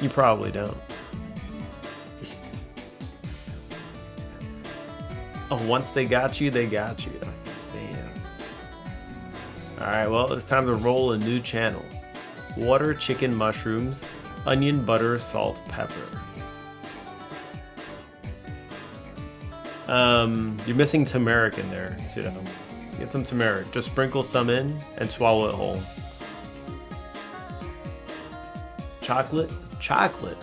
You probably don't. Oh, once they got you, they got you. Damn. Alright, well, it's time to roll a new channel. Water, chicken, mushrooms, onion, butter, salt, pepper. You're missing turmeric in there, Pseudo. Get some turmeric. Just sprinkle some in and swallow it whole. Chocolate? Chocolate.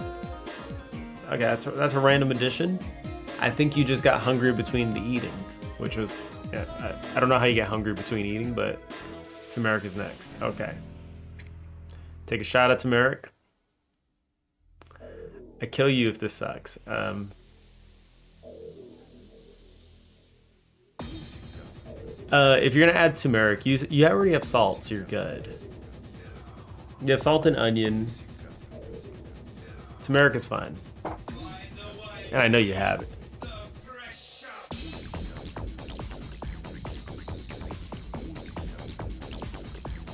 Okay, that's a random addition. I think you just got hungry between the eating, which was, yeah, I don't know how you get hungry between eating, but turmeric is next. Okay. Take a shot at turmeric. I kill you if this sucks. If you're gonna add turmeric, you already have salt, so you're good. You have salt and onion. Turmeric is fine. And I know you have it.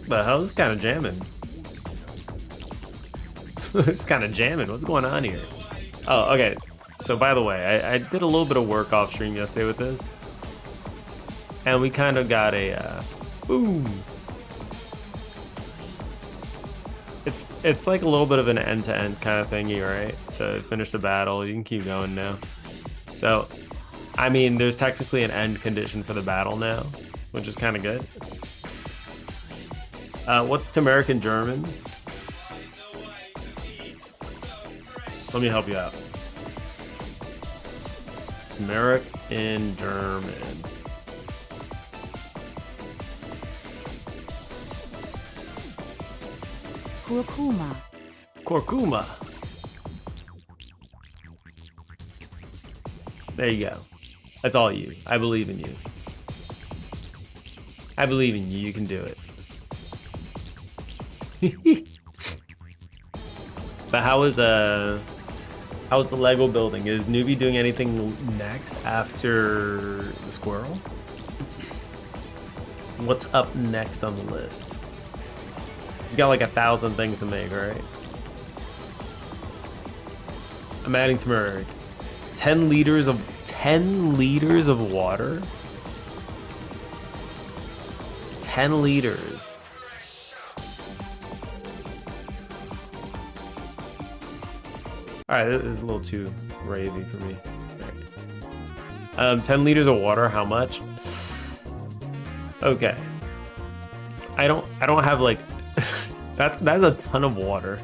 The hell is kind of jamming. It's kind of jamming. What's going on here? Oh, okay. So by the way, I did a little bit of work off stream yesterday with this. And we kind of got a boom. It's like a little bit of an end-to-end kind of thingy, right? So finish the battle, you can keep going now. So, I mean, there's technically an end condition for the battle now, which is kind of good. What's turmeric in German? Let me help you out. Turmeric in German. Kurkuma. Kurkuma. There you go. That's all you. I believe in you. I believe in you. You can do it. But how is the Lego building? Is Newbie doing anything next after the squirrel? What's up next on the list? You got like 1,000 things to make, right? I'm adding turmeric. 10 liters of water. 10 liters. All right, this is a little too ravey for me. Right. 10 liters of water. How much? Okay. I don't have like. That's a ton of water.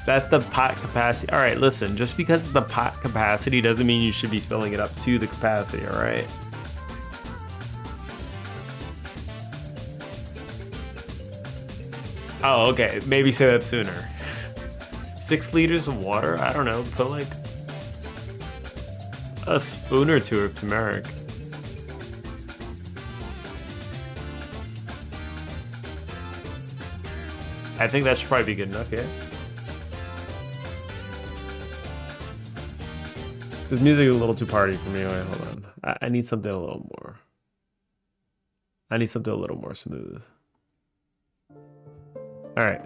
That's the pot capacity. All right, listen, just because it's the pot capacity doesn't mean you should be filling it up to the capacity, all right? Oh, okay, maybe say that sooner. 6 liters of water? I don't know, put like a spoon or two of turmeric. I think that should probably be good enough, yeah? This music is a little too party for me. Wait, hold on. I need something a little more. I need something a little more smooth. All right.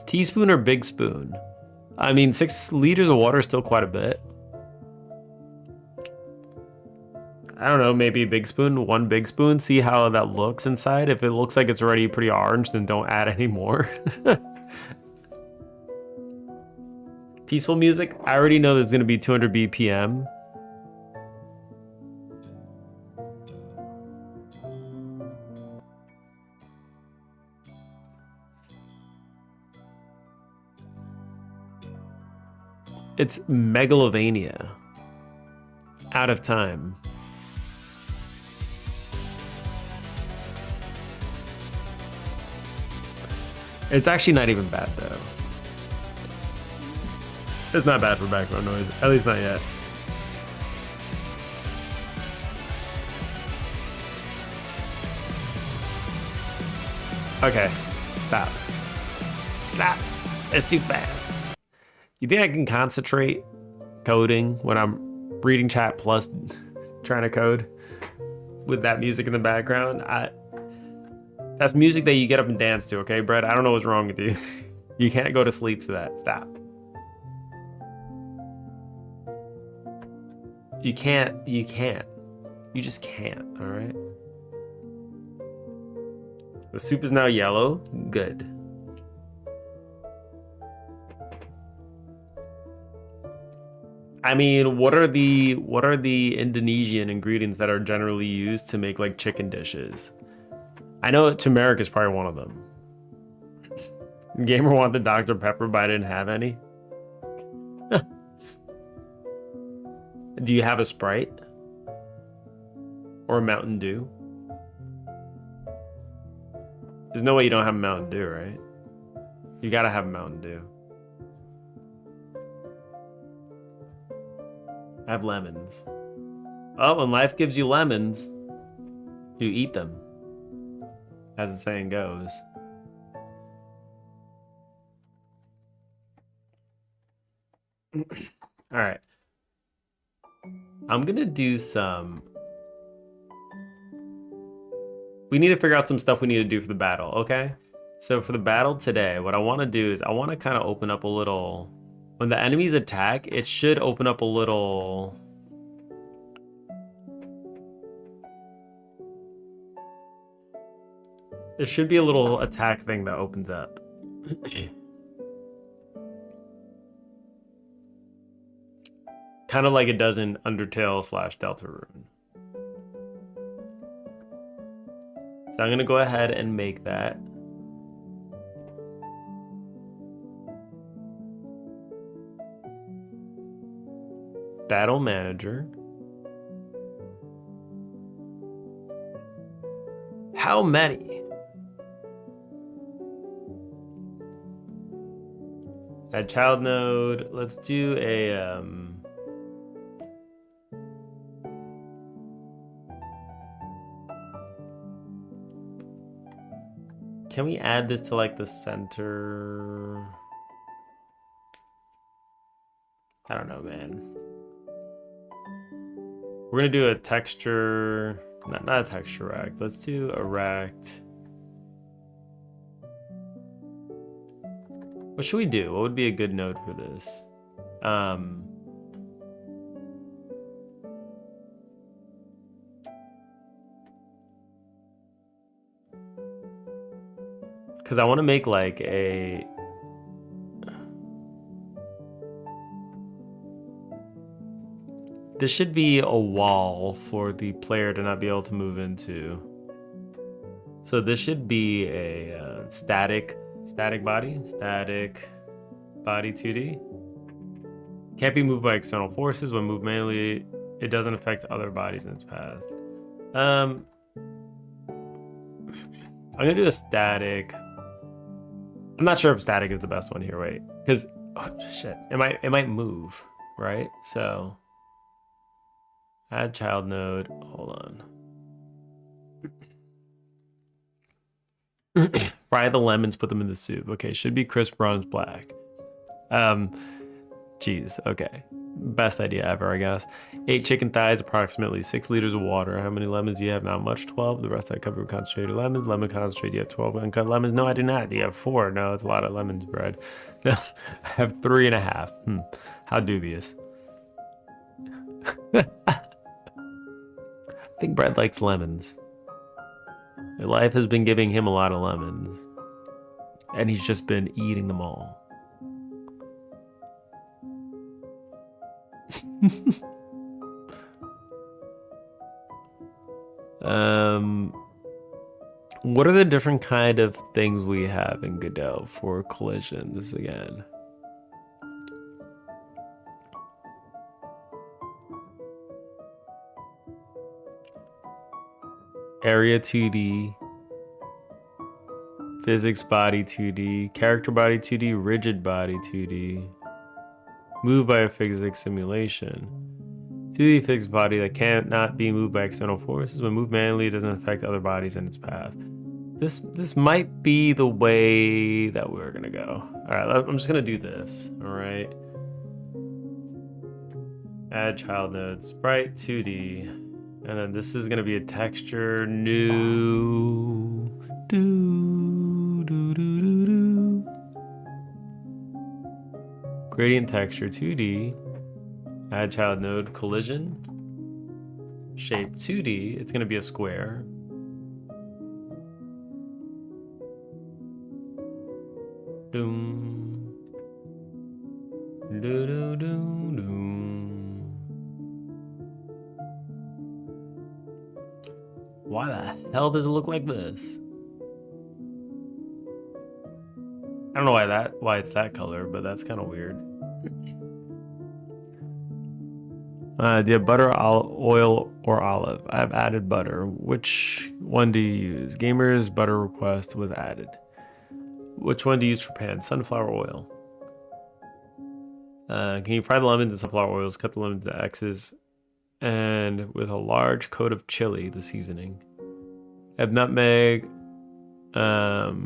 Teaspoon or big spoon? I mean, 6 liters of water is still quite a bit. I don't know, maybe a big spoon, 1 big spoon. See how that looks inside. If it looks like it's already pretty orange, then don't add any more. Peaceful music. I already know there's going to be 200 BPM. It's Megalovania. Out of time. It's actually not even bad though. It's not bad for background noise, at least not yet. Okay, stop. Stop. It's too fast. You think I can concentrate coding when I'm reading chat plus trying to code with that music in the background? That's music that you get up and dance to, okay, Brett? I don't know what's wrong with you. You can't go to sleep to that. Stop. You can't. You just can't, all right? The soup is now yellow. Good. I mean, what are the Indonesian ingredients that are generally used to make like chicken dishes? I know turmeric is probably one of them. Gamer wanted Dr. Pepper, but I didn't have any. Do you have a Sprite? Or a Mountain Dew? There's no way you don't have a Mountain Dew, right? You gotta have a Mountain Dew. I have lemons. Oh, when life gives you lemons, you eat them. As the saying goes. Alright. I'm gonna do some... We need to figure out some stuff we need to do for the battle, okay? So for the battle today, what I want to do is I want to kind of open up a little... When the enemies attack, it should open up a little... There should be a little attack thing that opens up. Kind of like it does in Undertale / Deltarune. So I'm going to go ahead and make that. Battle Manager. How many? Add child node. Let's do a... Can we add this to like the center? I don't know, man. We're gonna do a texture, not a texture rect. Let's do a rect. What should we do? What would be a good node for this? Because I want to make like a... This should be a wall for the player to not be able to move into. So this should be a static body 2D. Can't be moved by external forces. When moved manually, it doesn't affect other bodies in its path. I'm gonna do a static. I'm not sure if static is the best one here. Wait, because oh shit, it might move, right? So add child node. Hold on. Fry the lemons, put them in the soup. Okay, should be crisp bronze black. Jeez. Okay, best idea ever, I guess. 8 chicken thighs, approximately 6 liters of water. How many lemons do you have? Not much. 12. The rest I covered with concentrated lemons. Lemon concentrate. Do you have 12 uncut lemons? No, I do not. Do you have 4? No, it's a lot of lemons, bread. No, I have 3.5. How dubious. I think Bread likes lemons. Life has been giving him a lot of lemons. And he's just been eating them all. What are the different kind of things we have in Godot for collisions again? Area 2D, physics body 2D, character body 2D, rigid body 2D, moved by a physics simulation. 2D physics body that cannot be moved by external forces. When moved manually, it doesn't affect other bodies in its path. This might be the way that we're gonna go. All right, I'm just gonna do this. All right. Add child node, sprite 2D, and then this is gonna be a texture new. Do do do do do. Gradient texture 2D. Add child node, collision. Shape 2D. It's gonna be a square. Doom. Do do do do. Why the hell does it look like this? I don't know why it's that color, but that's kind of weird. Do you have butter, oil, or olive? I've added butter. Which one do you use? Gamer's butter request was added. Which one do you use for pan? Sunflower oil. Can you fry the lemons in sunflower oils, cut the lemons into X's, and with a large coat of chili, the seasoning. Have nutmeg. The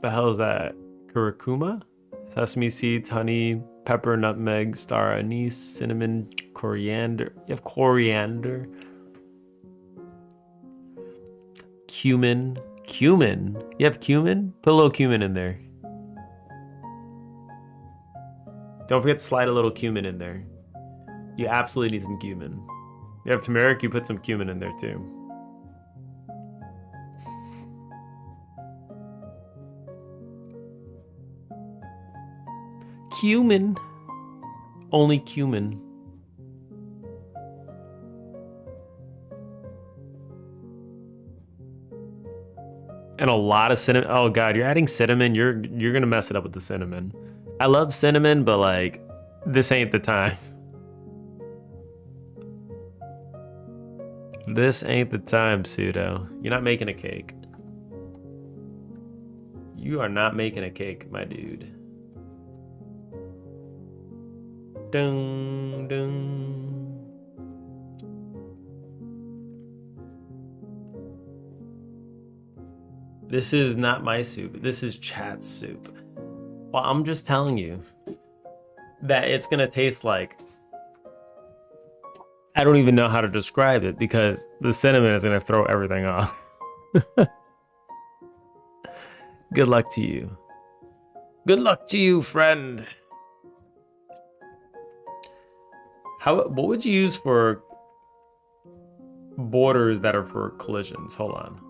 hell is that? Curcuma? Sesame seeds, honey, pepper, nutmeg, star anise, cinnamon, coriander. You have coriander. Cumin. Cumin? You have cumin? Put a little cumin in there. Don't forget to slide a little cumin in there. You absolutely need some cumin. You have turmeric, you put some cumin in there too. Cumin. Only cumin. And a lot of cinnamon. Oh god, you're adding cinnamon. You're gonna mess it up with the cinnamon. I love cinnamon, but like, this ain't the time. This ain't the time, Pseudo. You're not making a cake. You are not making a cake, my dude. Dun, dun. This is not my soup. This is chat's soup. Well, I'm just telling you that it's gonna taste like, I don't even know how to describe it because the cinnamon is gonna throw everything off. Good luck to you. Good luck to you, friend. What would you use for borders that are for collisions? Hold on.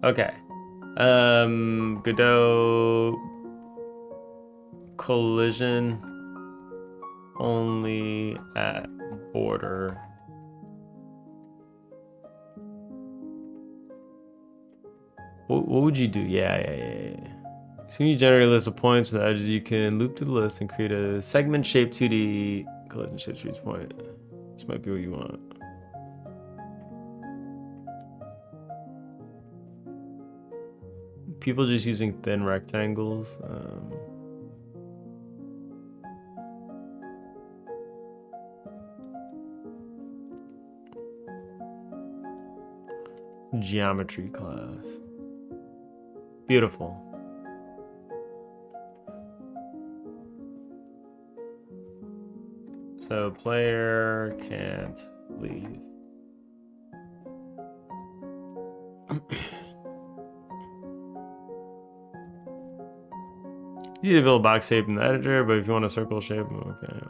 Okay. Godot collision only at border. What would you do? Yeah. So you generate a list of points and edges. You can loop through the list and create a segment shaped 2D collision shaped for each point. This might be what you want. People just using thin rectangles. Geometry class. Beautiful. So player can't leave. You need to build a box shape in the editor, but if you want a circle shape, okay.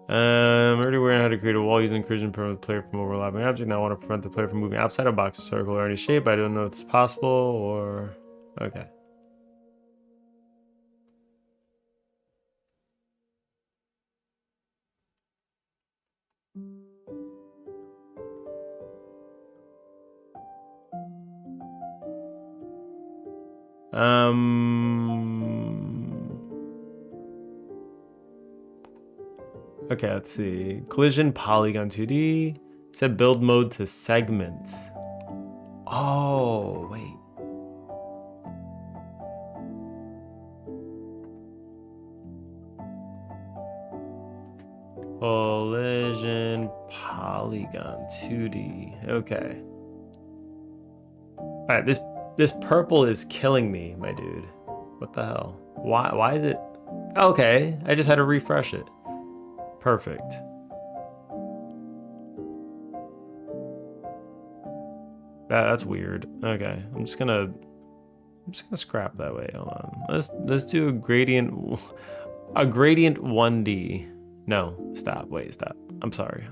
I'm already aware how to create a wall using incursion to prevent the player from overlapping object. Now I want to prevent the player from moving outside a box, circle, or any shape. I don't know if it's possible or... Okay. Okay, let's see. Collision polygon 2D. Set build mode to segments. Oh, wait. Collision polygon. Polygon 2D. Okay. All right, this purple is killing me, my dude. What the hell? Why is it? Okay, I just had to refresh it. Perfect. That's weird. Okay, I'm just gonna scrap that way. Hold on. Let's do a gradient 1D. No, stop. Wait, stop. I'm sorry.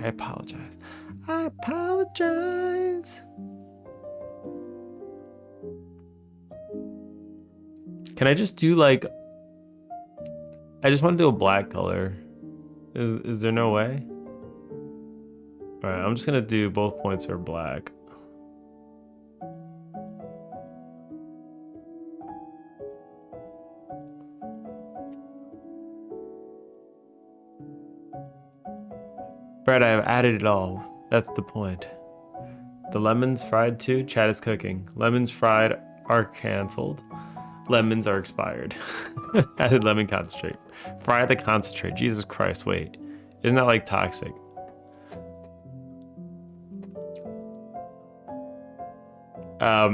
I apologize. I apologize. Can I just do like, I just want to do a black color. Is there no way? All right, I'm just gonna do both points are black. Brad, I've added it all. That's the point. The lemons fried too? Chat is cooking. Lemons fried are canceled. Lemons are expired. Added lemon concentrate. Fry the concentrate. Jesus Christ, wait. Isn't that like toxic?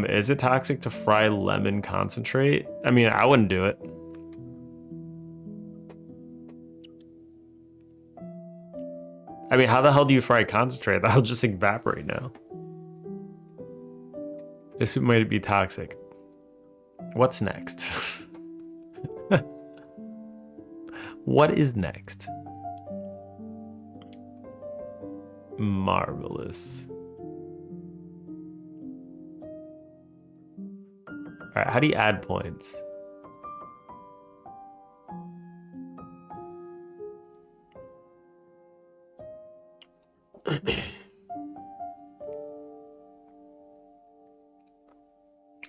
Is it toxic to fry lemon concentrate? I mean, I wouldn't do it. I mean, how the hell do you fry concentrate? That'll just evaporate now. This might be toxic. What's next? What is next? Marvelous. All right, how do you add points?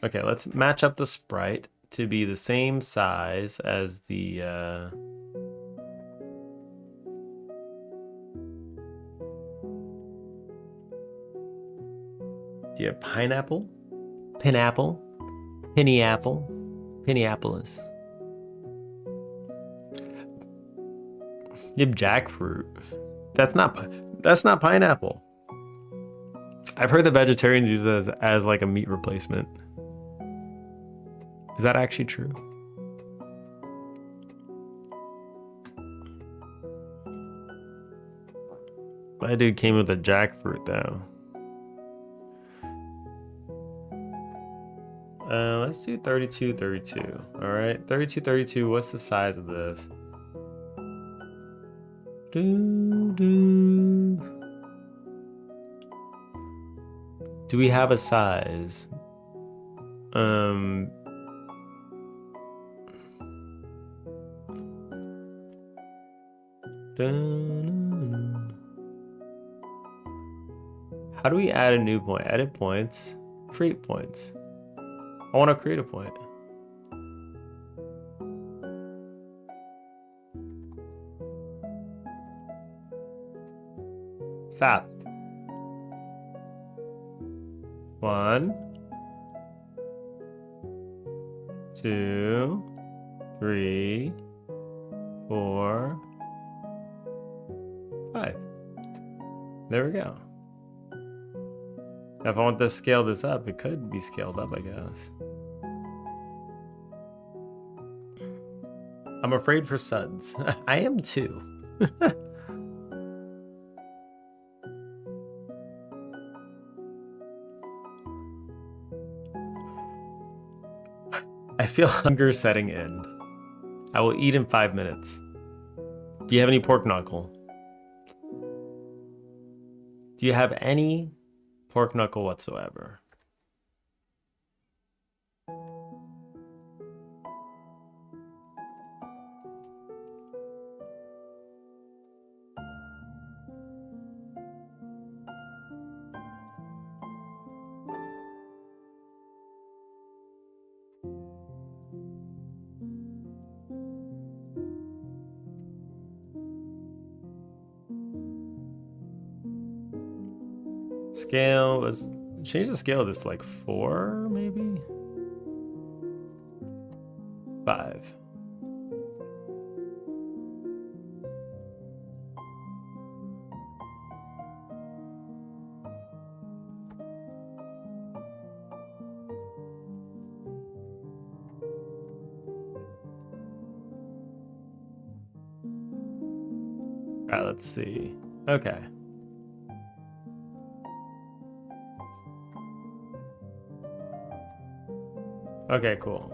Okay, let's match up the sprite to be the same size as the do you have pineapple? Pineapple? Penny apple? Pennyapple. You have jackfruit. That's not pineapple. I've heard the vegetarians use it as like a meat replacement. Is that actually true? My dude came with a jackfruit though. Let's do 32. All right, 32. What's the size of this? Do we have a size? How do we add a new point? Edit points. Create points. I want to create a point. Stop. 1, 2, 3, 4, 5. There we go. Now if I want to scale this up, it could be scaled up, I guess. I'm afraid for suds. I am too. I feel hunger setting in. I will eat in 5 minutes. Do you have any pork knuckle? Do you have any pork knuckle whatsoever? Scale, let's change the scale to this like 4, maybe? 5. right, let's see. Okay. Okay, cool.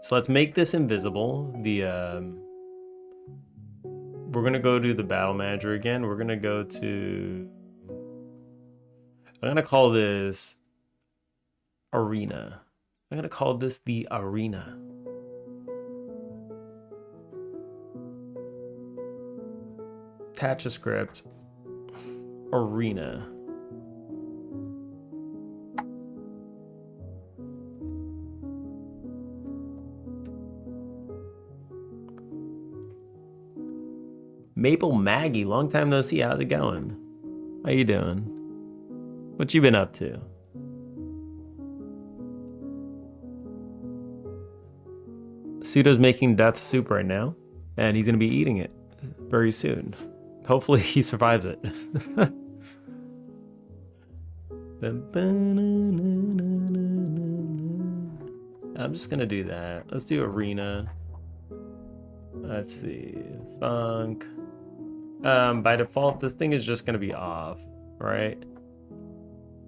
So let's make this invisible. We're gonna go to the battle manager again. We're gonna go to, I'm gonna call this arena. I'm gonna call this the arena. Attach a script. Arena. Maple Maggie, long time no see. How's it going? How you doing? What you been up to? Pseudo's making death soup right now, and he's gonna be eating it very soon. Hopefully he survives it. I'm just gonna do that. Let's do arena. Let's see, funk. By default, this thing is just gonna be off, right?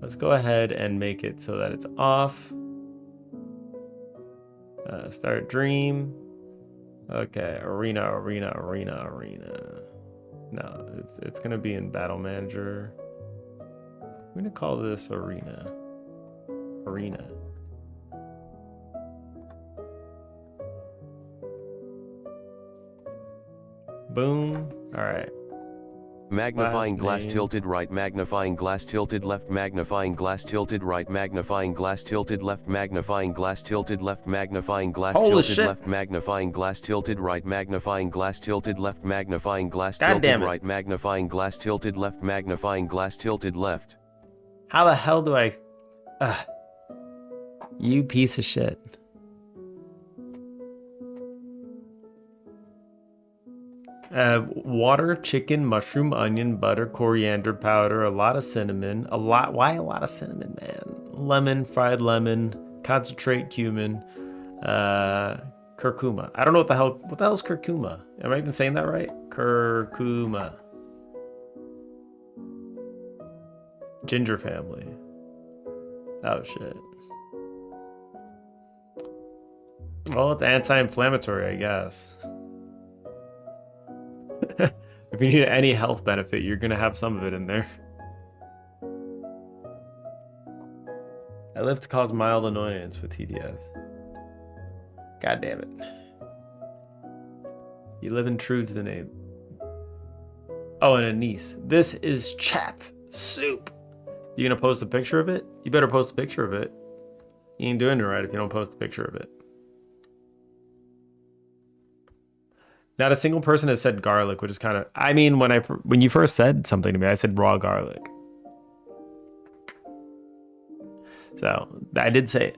Let's go ahead and make it so that it's off. Start dream. Okay, arena. No, it's gonna be in battle manager. I'm gonna call this arena. Boom. All right. Magnifying Last glass name. tilted right, magnifying glass tilted left, magnifying glass tilted right, magnifying glass tilted left, magnifying glass tilted left, magnifying glass Holy tilted shit. left, magnifying glass tilted right, magnifying glass tilted left, magnifying glass God tilted damn it. right, magnifying glass tilted left, magnifying glass tilted left. How the hell do I... You piece of shit. Water, chicken, mushroom, onion, butter, coriander powder, a lot of cinnamon. Why a lot of cinnamon, man? Lemon, fried lemon, concentrate cumin, curcuma. I don't know what the hell is curcuma? Am I even saying that right? Curcuma. Ginger family. Oh shit. Well, it's anti-inflammatory, I guess. If you need any health benefit, you're gonna have some of it in there. I live to cause mild annoyance with TDS. God damn it. You live in true to the name. Oh, and a niece. This is chat soup. You gonna post a picture of it? You better post a picture of it. You ain't doing it right if you don't post a picture of it. Not a single person has said garlic, which is kind of... I mean, when you first said something to me, I said raw garlic. So, I did say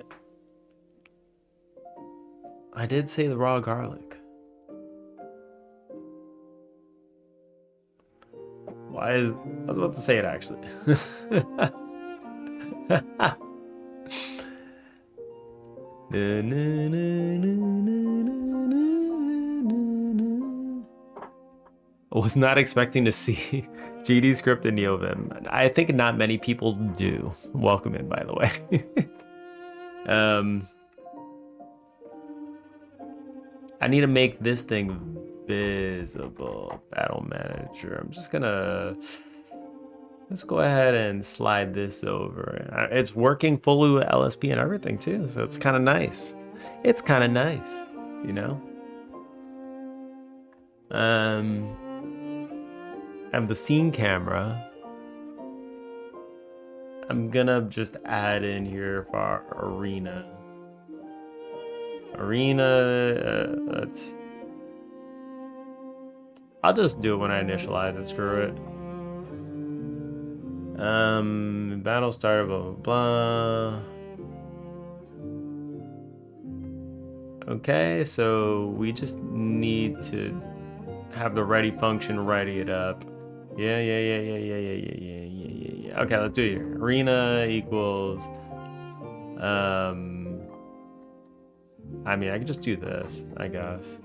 the raw garlic. I was about to say it, actually. I was not expecting to see GD script in Neovim. I think not many people do. Welcome in, by the way. I need to make this thing visible. Battle manager. I'm just gonna... Let's go ahead and slide this over. It's working fully with LSP and everything too, so it's kind of nice. It's kind of nice, you know? And the scene camera, I'm gonna just add in here for our arena. I'll just do it when I initialize it, screw it. Battle started, blah, blah, blah. Okay, so we just need to have the ready function ready it up. Yeah. Okay, let's do it here. Arena equals I mean, I could just do this, I guess.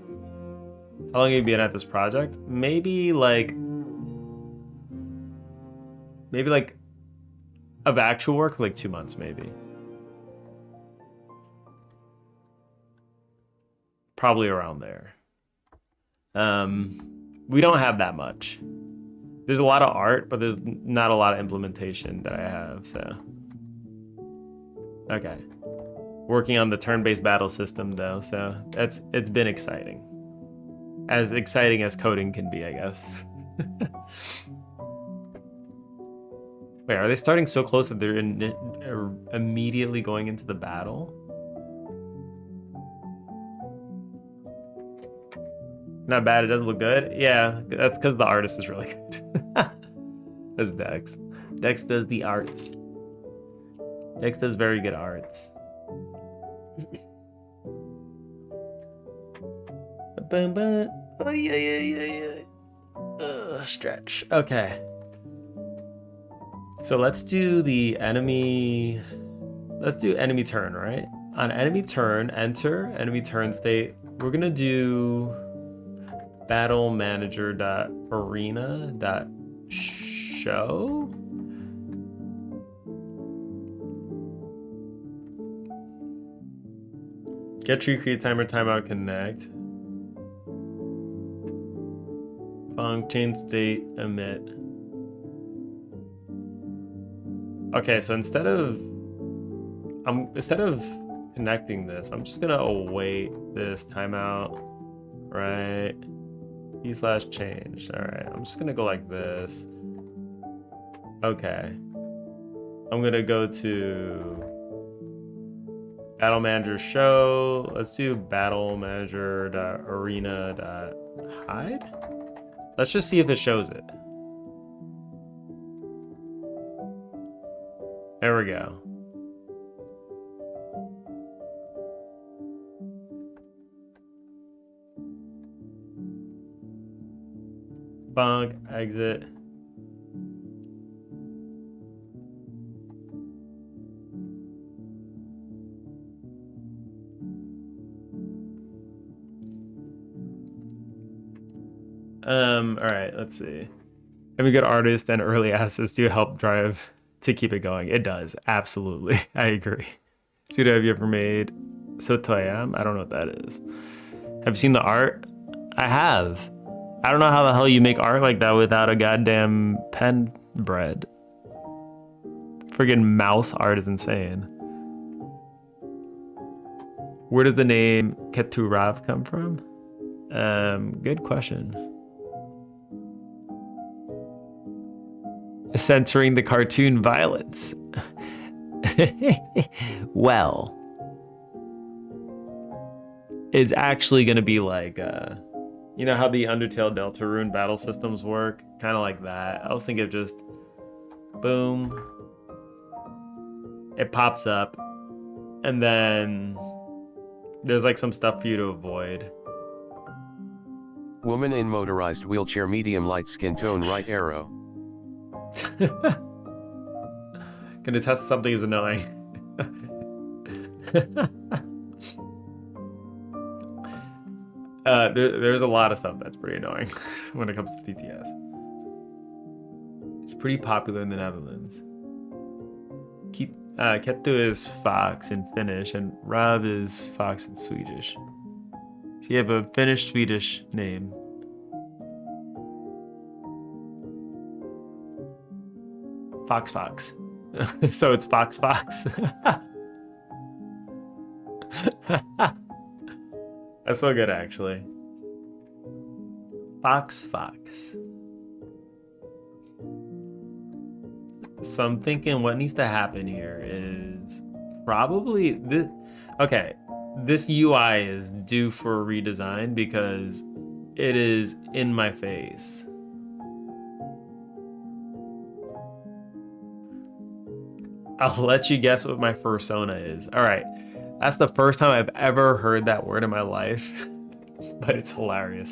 How long have you been at this project? Maybe like of actual work, like 2 months, maybe. Probably around there. We don't have that much. There's a lot of art, but there's not a lot of implementation that I have, so. Okay. Working on the turn-based battle system though, so it's been exciting. As exciting as coding can be, I guess. Wait, are they starting so close that they're immediately going into the battle? Not bad, it doesn't look good. Yeah, that's because the artist is really good. That's Dex. Dex does the arts. Dex does very good arts. Oh, yeah. Stretch. Okay. So let's do the enemy. Let's do enemy turn, right? On enemy turn, enter enemy turn state. We're gonna do battle manager dot arena dot show. Get tree, create timer, timeout, connect. Bonk, chain state, emit. Okay, so instead of connecting this, I'm just gonna await this timeout, right? E/change. All right, I'm just gonna go like this. Okay, I'm gonna go to battle manager show. Let's do battle manager arena hide. Let's just see if it shows it. There we go. Bunk, exit. All right, let's see. Having good artists and early assets do help drive to keep it going. It does, absolutely. I agree. Suda, have you ever made Sotoyam? I don't know what that is. Have you seen the art? I have. I don't know how the hell you make art like that without a goddamn pen bread. Friggin' mouse art is insane. Where does the name Keturav come from? Good question. Censoring the cartoon violence. Well, it's actually gonna be like you know how the Undertale Deltarune battle systems work? Kind of like that. I was thinking of just boom, it pops up, and then there's like some stuff for you to avoid. Woman in motorized wheelchair, medium light skin tone, right arrow. Gonna test something is annoying. There's a lot of stuff that's pretty annoying when it comes to TTS. It's pretty popular in the Netherlands. Kettu is fox in Finnish, and Rav is fox in Swedish. So you have a Finnish-Swedish name. Fox. So it's Fox. That's so good, actually. Fox. So I'm thinking what needs to happen here is probably this. Okay, this UI is due for a redesign because it is in my face. I'll let you guess what my fursona is. All right, that's the first time I've ever heard that word in my life, but it's hilarious.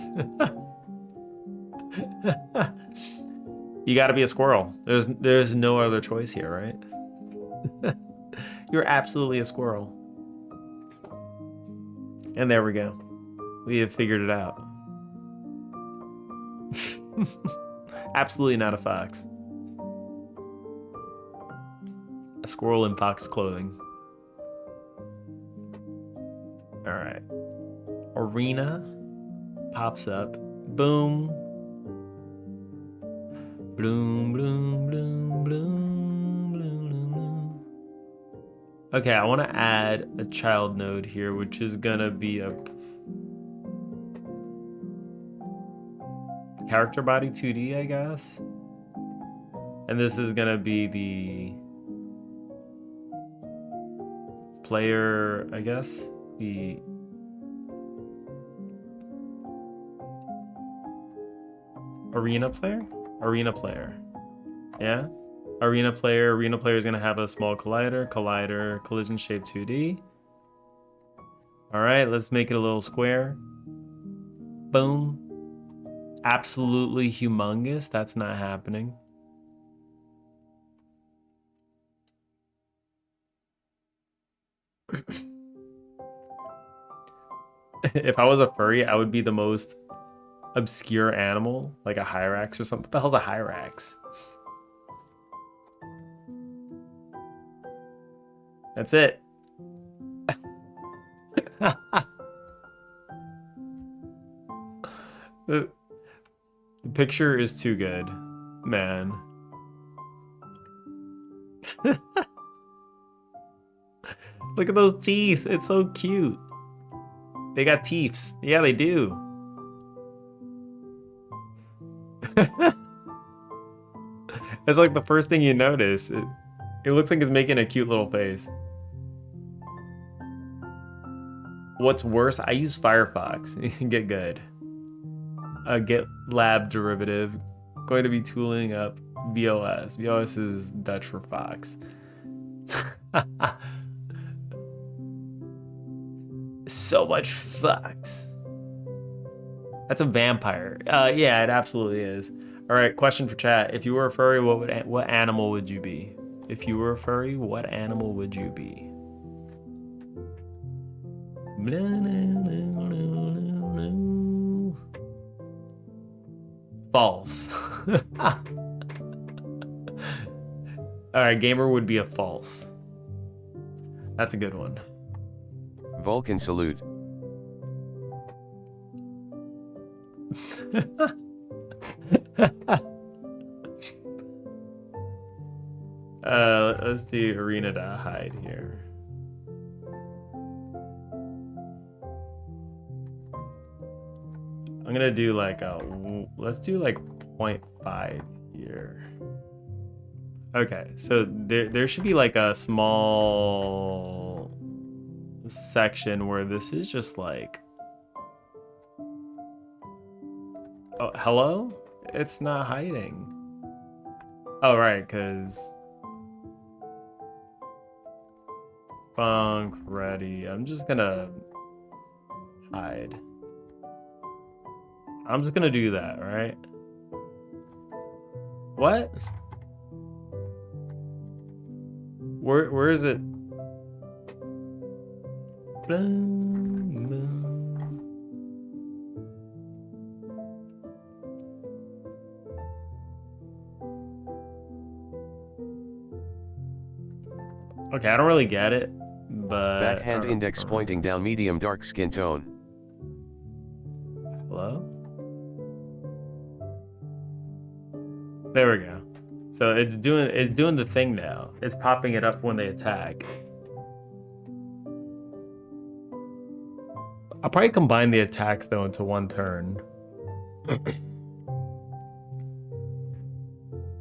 You gotta be a squirrel. There's no other choice here, right? You're absolutely a squirrel. And there we go. We have figured it out. Absolutely not a fox. A squirrel in fox clothing. Alright. Arena pops up. Boom. Bloom, bloom, bloom, bloom, bloom, bloom, bloom. Okay, I want to add a child node here, which is gonna be a character body 2D, I guess. And this is gonna be the player, I guess. The arena player? Arena player. Yeah? Arena player is gonna have a small collider, collision shape 2D. Alright, let's make it a little square. Boom. Absolutely humongous. That's not happening. If I was a furry, I would be the most obscure animal, like a Hyrax or something. What the hell's a Hyrax? That's it. The picture is too good, man. Look at those teeth. It's so cute. They got teeths. Yeah, they do. It's like the first thing you notice. It looks like it's making a cute little face. What's worse, I use Firefox. You can get good. Get lab derivative. Going to be tooling up VOS. VOS is Dutch for fox. So much fox. That's a vampire. Yeah, it absolutely is. All right, question for chat. If you were a furry, what animal would you be? If you were a furry, what animal would you be? False. All right, gamer would be a false. That's a good one. Vulcan salute. Let's do arena to hide here. I'm gonna do like let's do like 0.5 here. Okay, so there should be like a small section where this is just like, oh, hello? It's not hiding. Oh, right, because funk ready. I'm just gonna hide. I'm just gonna do that, right? What? Where is it? Okay, I don't really get it, but Backhand index pointing down, medium dark skin tone. Hello? There we go. So it's doing the thing now. It's popping it up when they attack. I'll probably combine the attacks though into one turn.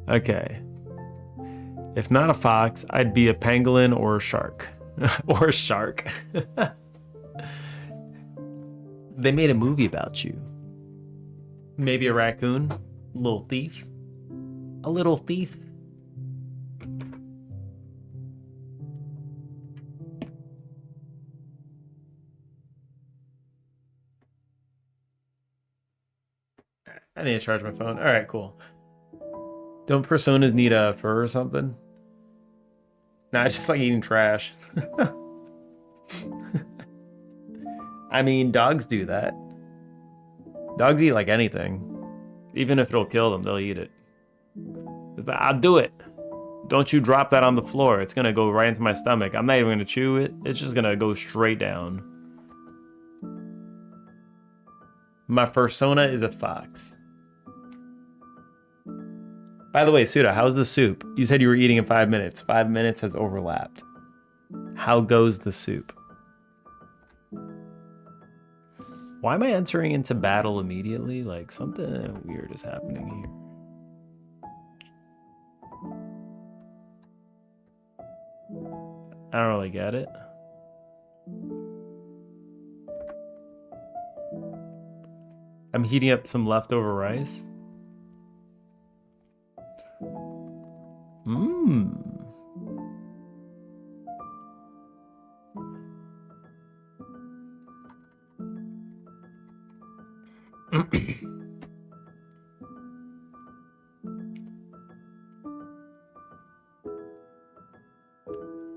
Okay. If not a fox, I'd be a pangolin or a shark. Or a shark. They made a movie about you. Maybe a raccoon? A little thief? A little thief? I need to charge my phone. All right, cool. Don't personas need a fur or something? Nah, it's just like eating trash. I mean, dogs do that. Dogs eat like anything. Even if it'll kill them, they'll eat it. It's like, I'll do it. Don't you drop that on the floor. It's gonna go right into my stomach. I'm not even gonna chew it. It's just gonna go straight down. My persona is a fox. By the way, Suda, how's the soup? You said you were eating in 5 minutes. 5 minutes has overlapped. How goes the soup? Why am I entering into battle immediately? Like, something weird is happening here. I don't really get it. I'm heating up some leftover rice. Mmm.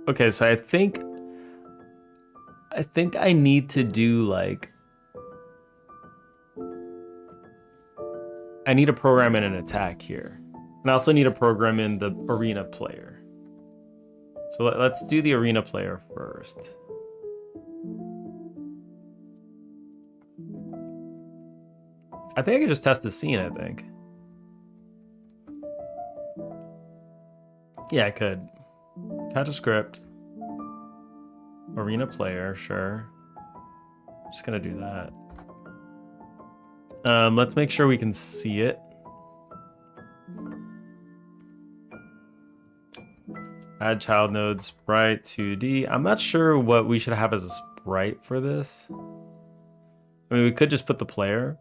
Okay, so I think I need to do like I need to program in an attack here. And I also need to program in the arena player. So let's do the arena player first. I think I could just test the scene, I think. Yeah, I could. Attach a script. Arena player, sure. Just gonna do that. Let's make sure we can see it. Add child node sprite 2D. I'm not sure what we should have as a sprite for this. I mean, we could just put the player,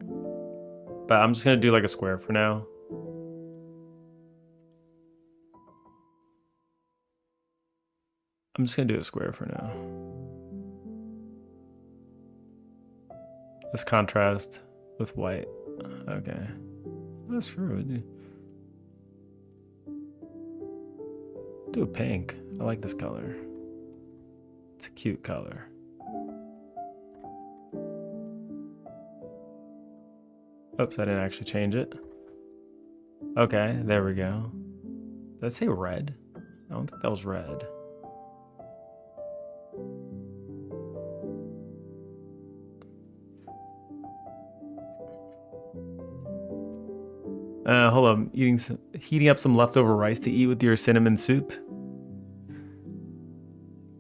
but I'm just gonna do like a square for now. I'm just gonna do a square for now. Let's contrast with white. Okay. That's true. Do a pink. I like this color. It's a cute color. Oops, I didn't actually change it. Okay, there we go. Did I say red? I don't think that was red. Hold on, heating up some leftover rice to eat with your cinnamon soup.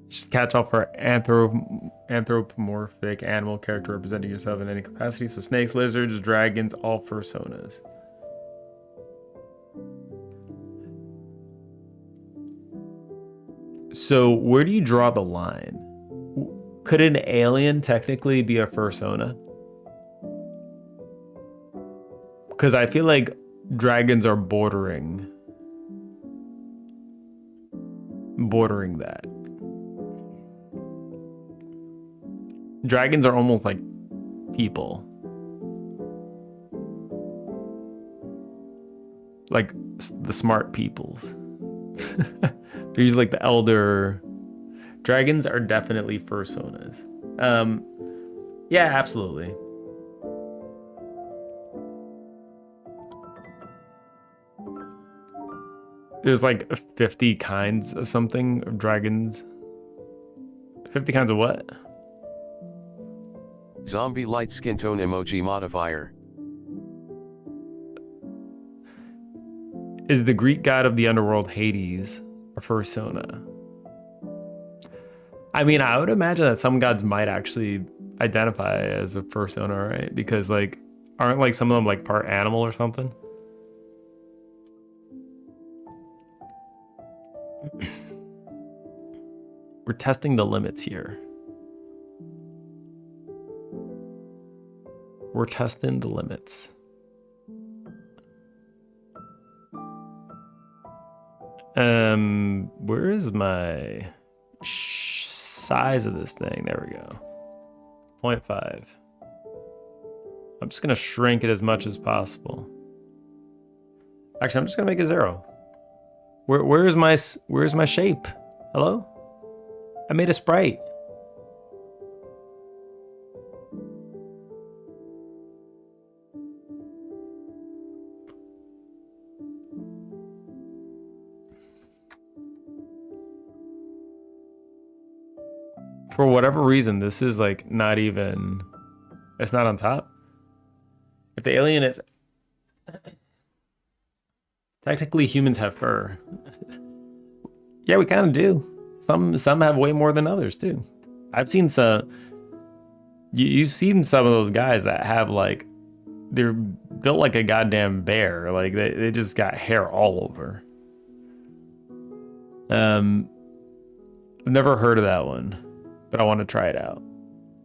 Just catch all for anthropomorphic animal character representing yourself in any capacity. So snakes, lizards, dragons, all fursonas. So where do you draw the line? Could an alien technically be a fursona? Because I feel like dragons are bordering that. Dragons are almost like people. Like the smart peoples. They're usually like the elder. Dragons are definitely fursonas. Yeah, absolutely. There's like 50 kinds of something of dragons. 50 kinds of what? Zombie light skin tone emoji modifier. Is the Greek god of the underworld Hades a fursona? I mean, I would imagine that some gods might actually identify as a fursona, right? Because like, aren't like some of them like part animal or something? We're testing the limits here. We're testing the limits. Where is my size of this thing? There we go. 0.5. I'm just gonna shrink it as much as possible. Actually, I'm just gonna make it 0. Where's my shape? Hello? I made a sprite. For whatever reason, this is like not even, it's not on top. If the alien is, technically humans have fur. Yeah, we kind of do. Some have way more than others too. I've seen some, you've seen some of those guys that have like, they're built like a goddamn bear. Like they just got hair all over. I've never heard of that one, but I want to try it out.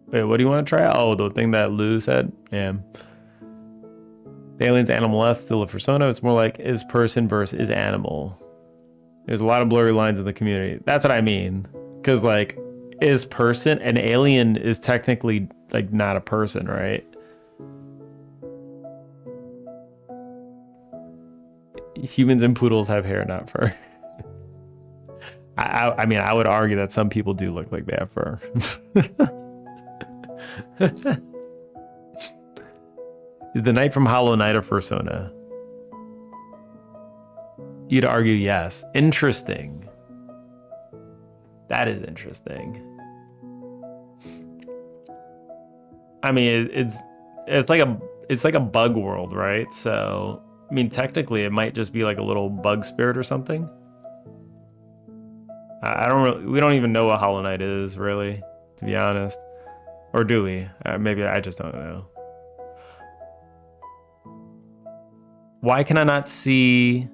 Wait, what do you want to try out? Oh, the thing that Lou said? Yeah. The alien's animal less still a persona. It's more like is person versus is animal. There's a lot of blurry lines in the community. That's what I mean. Because like is person, an alien is technically like not a person, right? Humans and poodles have hair, not fur. I mean, I would argue that some people do look like they have fur. Is the knight from Hollow Knight a persona? You'd argue yes. Interesting. That is interesting. I mean, it's like a bug world, right? So, I mean, technically, it might just be like a little bug spirit or something. We don't even know what Hollow Knight is, really, to be honest. Or do we? Maybe I just don't know. Why can I not see?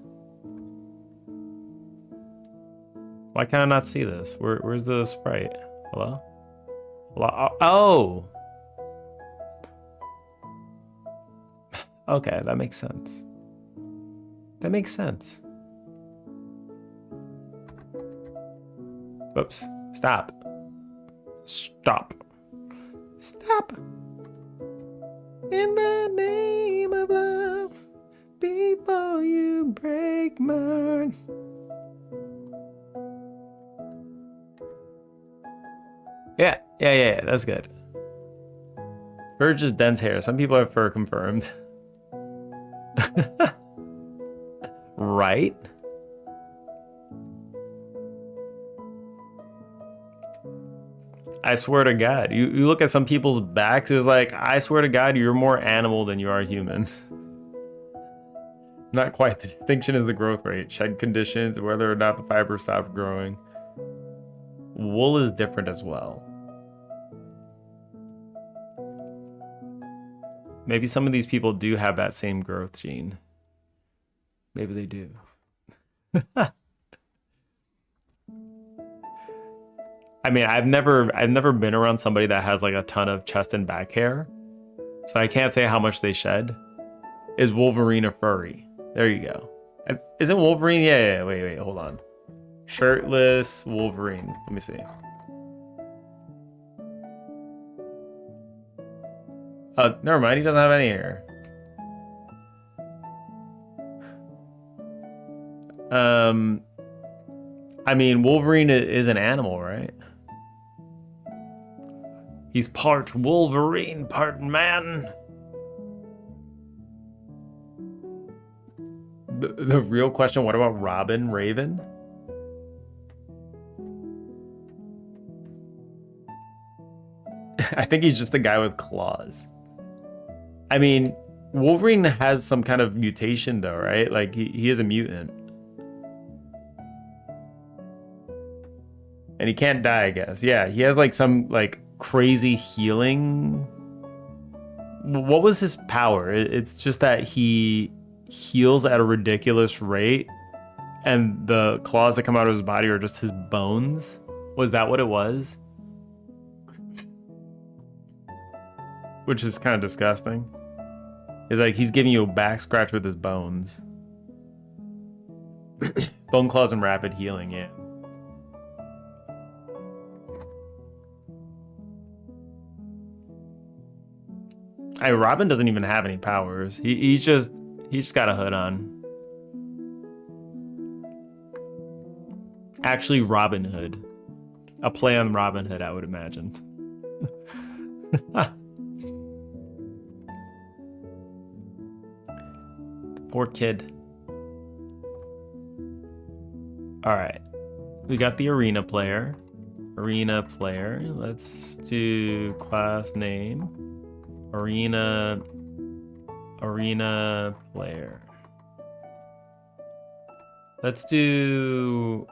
Why can I not see this? Where's the sprite? Hello? Hello? Oh! Okay, that makes sense. That makes sense. Whoops. Stop. Stop. Stop. In the name of love, before you break mine. Yeah, that's good. Fur just dense hair. Some people have fur confirmed. Right? I swear to God, you look at some people's backs, it's like, I swear to God, you're more animal than you are human. Not quite. The distinction is the growth rate, shed conditions, whether or not the fiber stopped growing. Wool is different as well. Maybe some of these people do have that same growth gene. Maybe they do. I mean, I've never been around somebody that has like a ton of chest and back hair, so I can't say how much they shed. Is Wolverine a furry? There you go. Isn't Wolverine? Yeah. Wait, hold on. Shirtless Wolverine. Let me see. Oh, never mind. He doesn't have any hair. I mean, Wolverine is an animal, right? He's part Wolverine, part man. The real question, what about Robin Raven? I think he's just a guy with claws. I mean, Wolverine has some kind of mutation though, right? Like he is a mutant. And he can't die, I guess. Yeah, he has like some like crazy healing. What was his power? It's just that he heals at a ridiculous rate, and the claws that come out of his body are just his bones. Was that what it was? Which is kind of disgusting. It's like he's giving you a back scratch with his bones. Bone claws and rapid healing, yeah. Robin doesn't even have any powers. He's just got a hood on. Actually, Robin Hood. A play on Robin Hood, I would imagine. The poor kid. All right. We got the arena player. Arena player. Let's do class name. Arena player. Let's do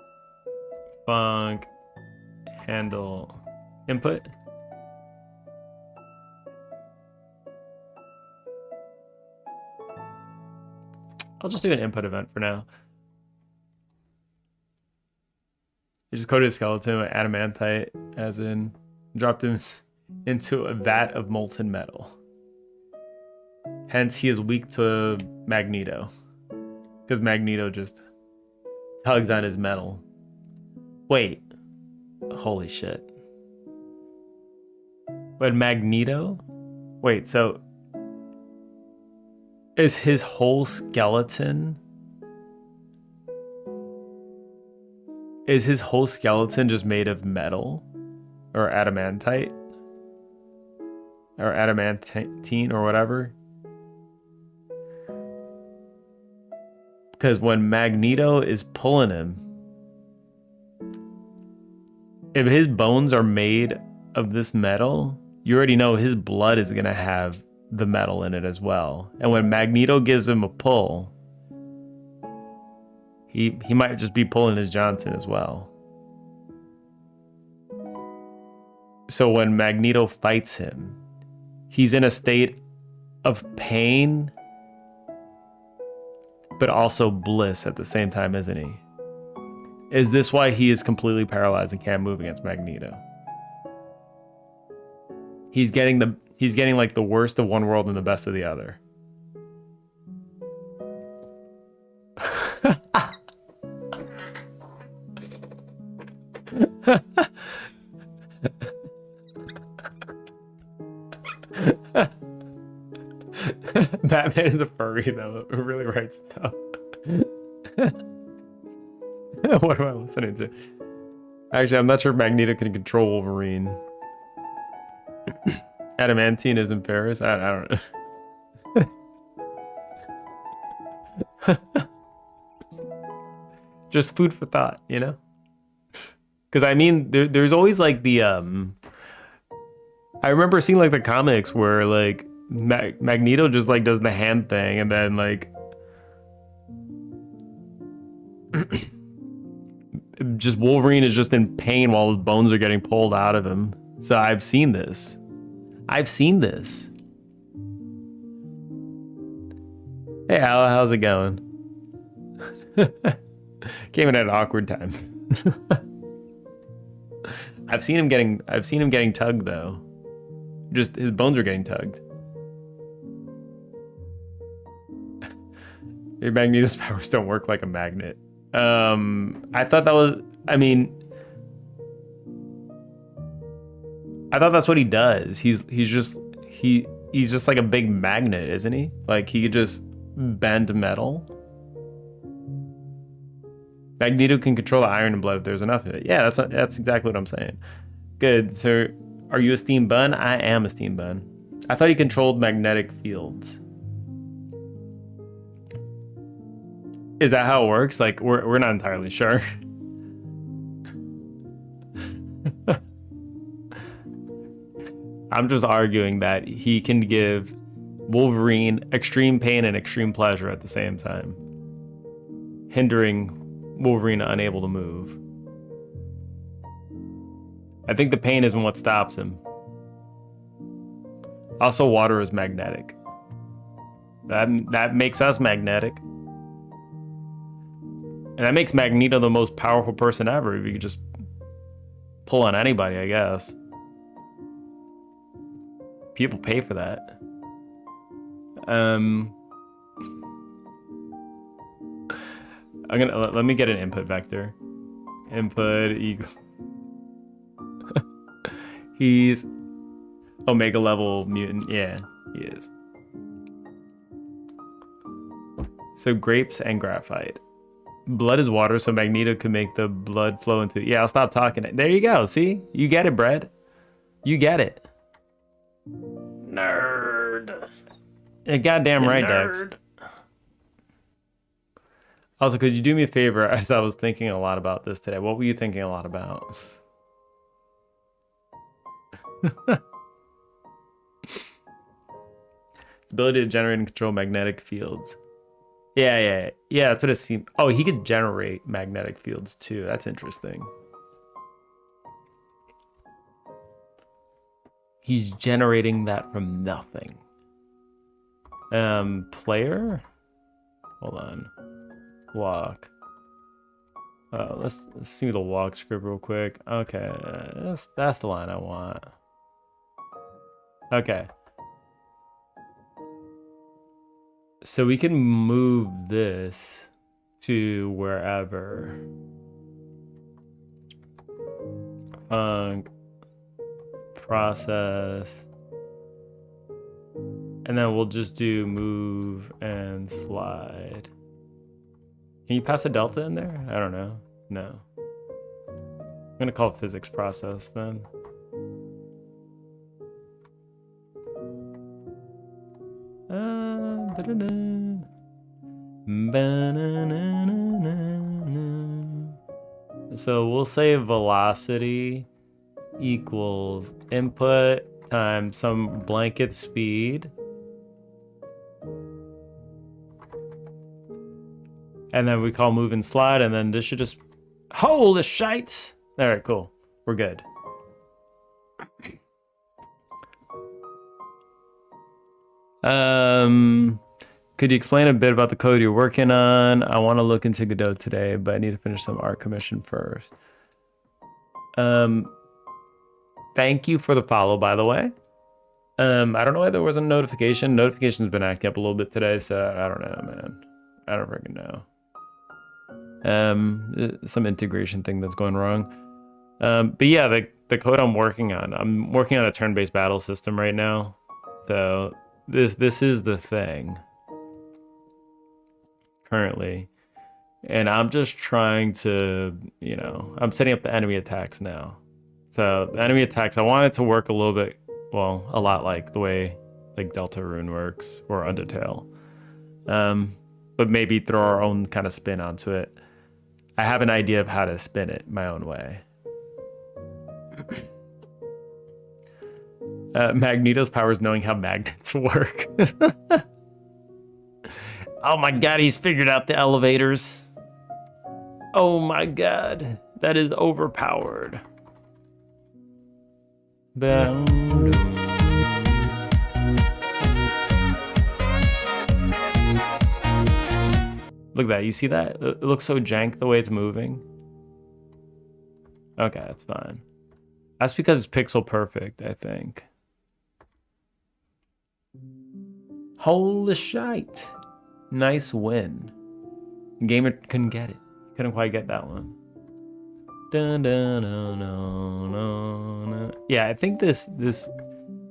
func handle input. I'll just do an input event for now. You just coded a skeleton with adamantite, as in dropped him into a vat of molten metal. Hence, he is weak to Magneto. Because Magneto just tugs on his metal. Wait. Holy shit. But Magneto? Wait, so... is his whole skeleton... is his whole skeleton just made of metal? Or adamantite? Or adamantine or whatever? Because when Magneto is pulling him, if his bones are made of this metal, you already know his blood is going to have the metal in it as well. And when Magneto gives him a pull, he might just be pulling his Johnson as well. So when Magneto fights him, he's in a state of pain, but also bliss at the same time, isn't he? Is this why he is completely paralyzed and can't move against Magneto? He's getting like the worst of one world and the best of the other. Batman is a furry though, who really writes stuff. What am I listening to? Actually, I'm not sure if Magneto can control Wolverine. Adamantine is in Paris? I don't know. Just food for thought, you know? Because I mean, there's always like the I remember seeing like the comics where like Magneto just like does the hand thing and then like just Wolverine is just in pain while his bones are getting pulled out of him. So I've seen this. Hey Al, how's it going? Came in at an awkward time. I've seen him getting tugged though. Just his bones are getting tugged. Your Magneto's powers don't work like a magnet. I thought that was, I thought that's what he does. He's just like a big magnet, isn't he? Like he could just bend metal. Magneto can control the iron and blood if there's enough of it. Yeah, that's exactly what I'm saying. Good. So are you a steam bun? I am a steam bun. I thought he controlled magnetic fields. Is that how it works? Like we're not entirely sure. I'm just arguing that he can give Wolverine extreme pain and extreme pleasure at the same time, hindering Wolverine unable to move. I think the pain isn't what stops him. Also, water is magnetic. That makes us magnetic. And that makes Magneto the most powerful person ever. If you could just pull on anybody, I guess. People pay for that. Let me get an input vector. Input equal. He's Omega level mutant. Yeah, he is. So grapes and graphite. Blood is water, so Magneto can make the blood flow into... Yeah, I'll stop talking. There you go. See? You get it, Brad. You get it. Nerd. Yeah, goddamn right, Dex. Also, could you do me a favor, as I was thinking a lot about this today? What were you thinking a lot about? Ability to generate and control magnetic fields. Yeah. That's what it seemed. Oh, he could generate magnetic fields too. That's interesting. He's generating that from nothing. Player? Hold on. Walk. Let's see the walk script real quick. Okay, that's the line I want. Okay. So we can move this to wherever. Process. And then we'll just do move and slide. Can you pass a delta in there? I don't know. No. I'm gonna call it physics process then. So we'll say velocity equals input times some blanket speed. And then we call move and slide, and then this should just... Holy shites! Alright, cool. We're good. Could you explain a bit about the code you're working on? I want to look into Godot today, but I need to finish some art commission first. Thank you for the follow, by the way. I don't know why there wasn't a notification. Notification's been acting up a little bit today, so I don't know, man. I don't freaking know. Some integration thing that's going wrong. But yeah, the code I'm working on a turn-based battle system right now. So this is the thing currently, and I'm just trying to, you know, I'm setting up the enemy attacks now. So the enemy attacks, I want it to work a little bit, well, a lot like the way like Deltarune works or Undertale, but maybe throw our own kind of spin onto it. I have an idea of how to spin it my own way. Magneto's power is knowing how magnets work. Oh my god, he's figured out the elevators. Oh my god, that is overpowered. Look at that, you see that? It looks so jank the way it's moving. Okay, that's fine. That's because it's pixel perfect, I think. Holy shite. Nice win. Gamer couldn't get it. Couldn't quite get that one. Dun, dun, dun, dun, dun, dun. Yeah, I think this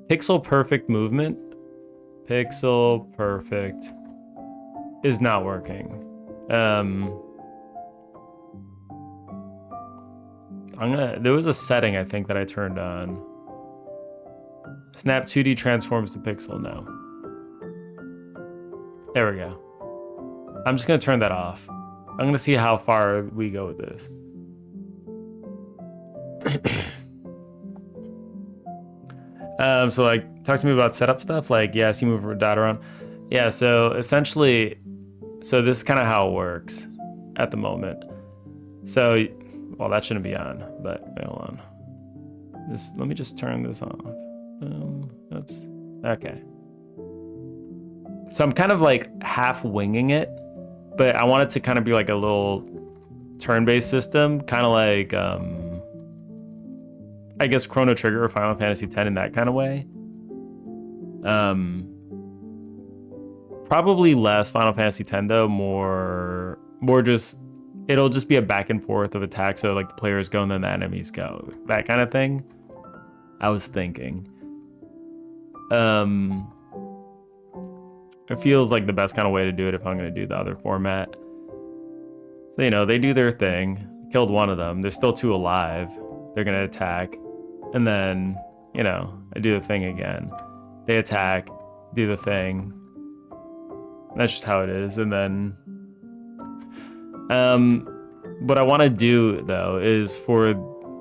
pixel perfect movement, pixel perfect, is not working. There was a setting I think that I turned on. Snap 2D transforms to pixel now. There we go. I'm just gonna turn that off. I'm gonna see how far we go with this. So like, talk to me about setup stuff. Like, yes, you move data around. Yeah, so essentially, so this is kind of how it works at the moment. So, well, that shouldn't be on, but wait, hold on. Let me just turn this off. Oops. Okay. So I'm kind of like half winging it, but I want it to kind of be like a little turn-based system, kind of like, I guess Chrono Trigger or Final Fantasy X in that kind of way. Probably less Final Fantasy X though, more just, it'll just be a back and forth of attack. So like the players go and then the enemies go, that kind of thing. I was thinking. It feels like the best kind of way to do it if I'm going to do the other format. So, you know, they do their thing. Killed one of them. There's still two alive. They're going to attack. And then, you know, I do the thing again. They attack, do the thing. That's just how it is. And then, what I want to do, though, is for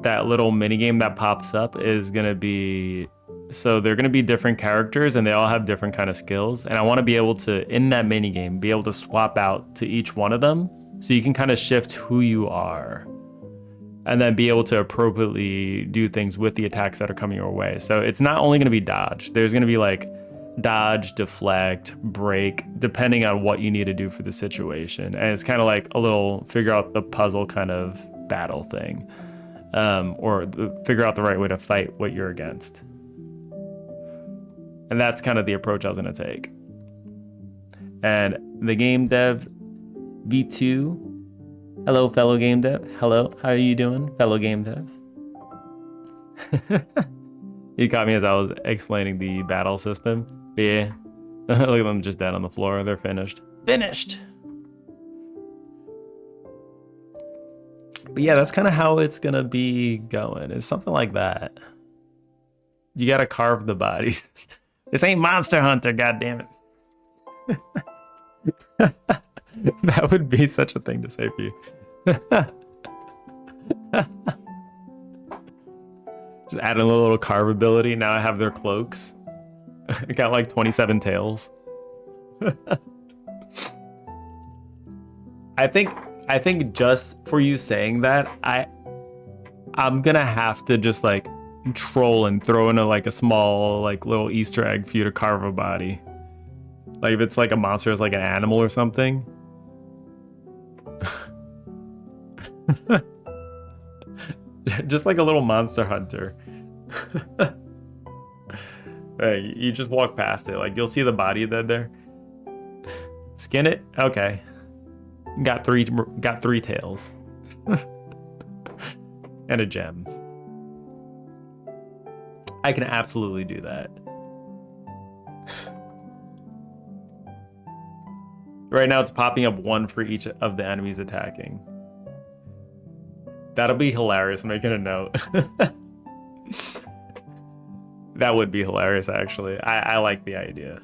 that little mini game that pops up is gonna be, so they're gonna be different characters and they all have different kind of skills. And I want to be able to, in that mini game, be able to swap out to each one of them, so you can kind of shift who you are, and then be able to appropriately do things with the attacks that are coming your way. So it's not only gonna be dodge. There's gonna be like dodge, deflect, break, depending on what you need to do for the situation. And it's kind of like a little figure out the puzzle kind of battle thing, or figure out the right way to fight what you're against. And that's kind of the approach I was going to take. And the game dev V2, hello fellow game dev. Hello, how are you doing, fellow game dev? You caught me as I was explaining the battle system. Yeah. Look at them just dead on the floor. They're finished. Finished! But yeah, that's kind of how it's gonna be going. It's something like that. You gotta carve the bodies. This ain't Monster Hunter, goddammit. That would be such a thing to say for you. Just adding a little carvability. Now I have their cloaks. I got like 27 tails. I think just for you saying that, I'm gonna have to just like troll and throw in a small like little Easter egg for you to carve a body. Like if it's like a monster, it's like an animal or something. Just like a little Monster Hunter. Hey, you just walk past it, like you'll see the body dead there. Skin it? Okay. Got three tails. And a gem. I can absolutely do that. Right now it's popping up one for each of the enemies attacking. That'll be hilarious. I'm making a note. That would be hilarious, actually. I like the idea.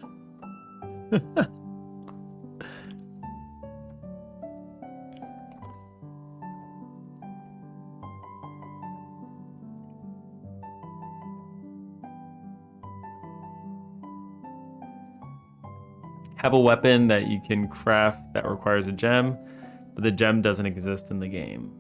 Have a weapon that you can craft that requires a gem, but the gem doesn't exist in the game.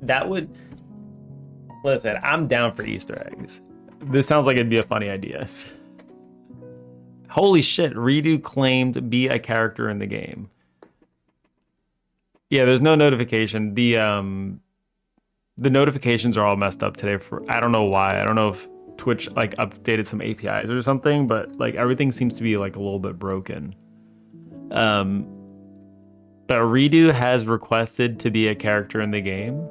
That would... Listen, I'm down for Easter eggs. This sounds like it'd be a funny idea. Holy shit, Redo claimed to be a character in the game. Yeah, there's no notification. The notifications are all messed up today for I don't know why. I don't know if Twitch like updated some APIs or something, but like everything seems to be like a little bit broken. But Redo has requested to be a character in the game.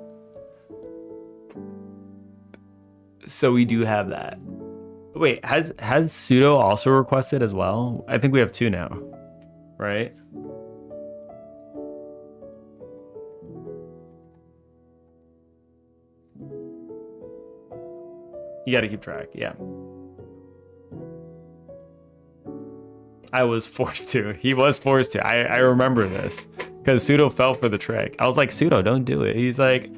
So we do have that. Wait, has Pseudo also requested as well? I think we have two now, right? You got to keep track, yeah. I was forced to. He was forced to. I remember this because Pseudo fell for the trick. I was like, Pseudo, don't do it. He's like,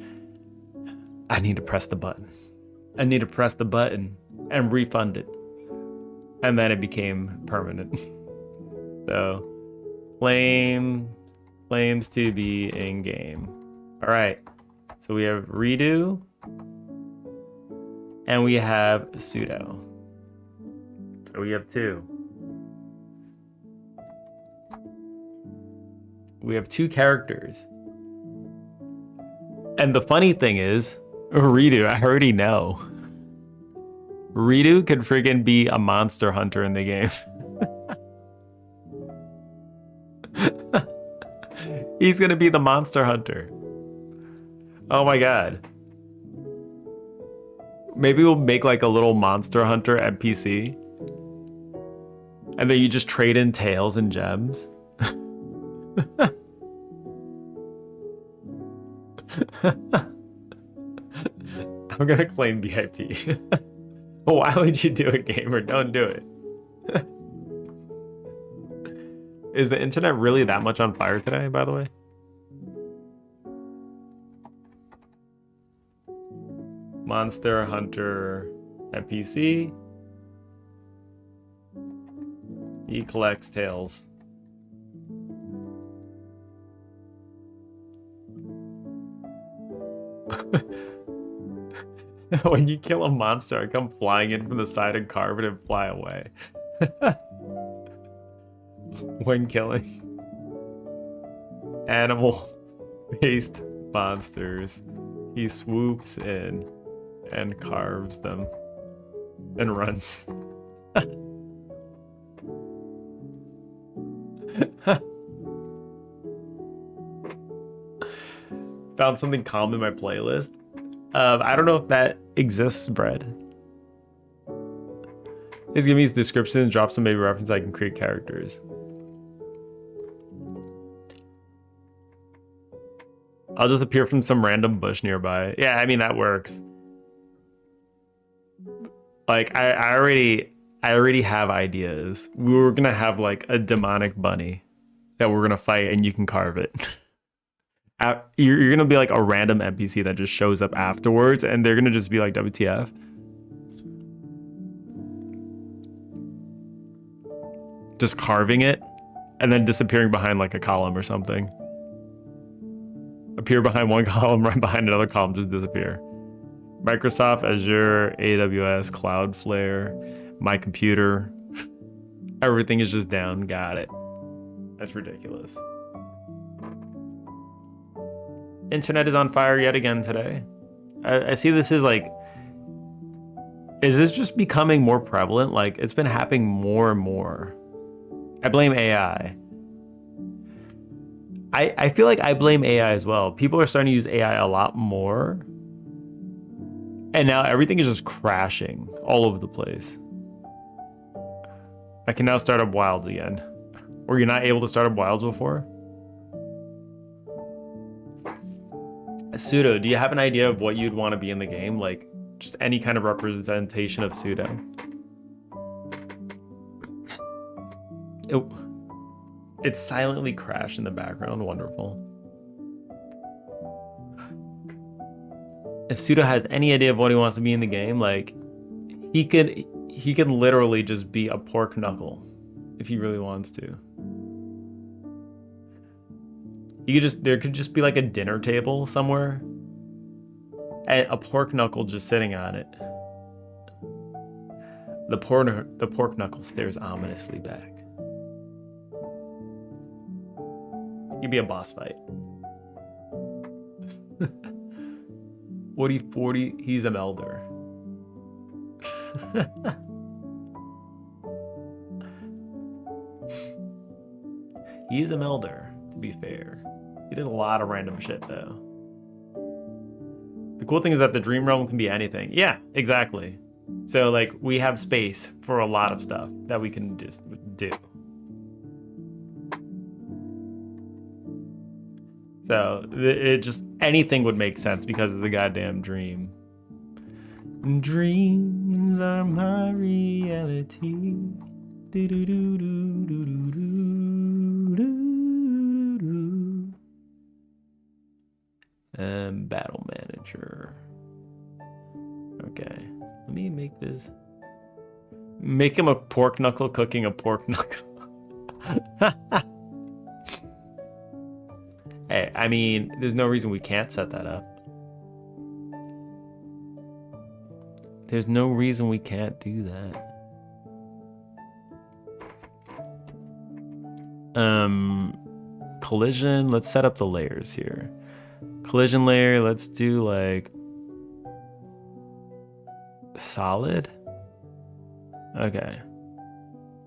I need to press the button. I need to press the button and refund it. And then it became permanent. So, claims to be in game. All right. So we have Redo. And we have Pseudo. So we have two. We have two characters. And the funny thing is, Redo, I already know. Redo could friggin' be a monster hunter in the game. He's gonna be the monster hunter. Oh my god. Maybe we'll make like a little monster hunter NPC. And then you just trade in tails and gems. I'm gonna claim VIP. Why would you do it, gamer? Don't do it. Is the internet really that much on fire today, by the way? Monster Hunter NPC. He collects tails. When you kill a monster, I come flying in from the side and carve it and fly away. When killing animal-based monsters, he swoops in and carves them and runs. Found something calm in my playlist. I don't know if that exists, Brad. Just give me his description and drop some maybe reference I can create characters. I'll just appear from some random bush nearby. Yeah, I mean that works. Like I already have ideas. We were gonna have like a demonic bunny that we're gonna fight and you can carve it. You're gonna be like a random NPC that just shows up afterwards and they're gonna just be like WTF. Just carving it and then disappearing behind like a column or something. Appear behind one column, right behind another column, just disappear. Microsoft Azure, AWS, Cloudflare, my computer. Everything is just down. Got it. That's ridiculous. Internet is on fire yet again today. I see this is like, is this just becoming more prevalent? Like it's been happening more and more. I blame AI. I feel like I blame AI as well. People are starting to use AI a lot more. And now everything is just crashing all over the place. I can now start up Wilds again. Were you not able to start up Wilds before? Pseudo, do you have an idea of what you'd want to be in the game? Like, just any kind of representation of Pseudo. It silently crashed in the background. Wonderful. If Pseudo has any idea of what he wants to be in the game, like he can literally just be a pork knuckle if he really wants to. There could just be like a dinner table somewhere and a pork knuckle just sitting on it. The pork knuckle stares ominously back. You'd be a boss fight. Woody 40, he's a melder. He is a melder, to be fair. He did a lot of random shit though. The cool thing is that the dream realm can be anything. Yeah, exactly. So like we have space for a lot of stuff that we can just do. So it just, anything would make sense because of the goddamn dream. Dreams are my reality. And battle manager. Okay, let me make this. Make him a pork knuckle cooking a pork knuckle. Hey, I mean, there's no reason we can't set that up. There's no reason we can't do that. Collision, let's set up the layers here. Collision layer, let's do like solid. Okay.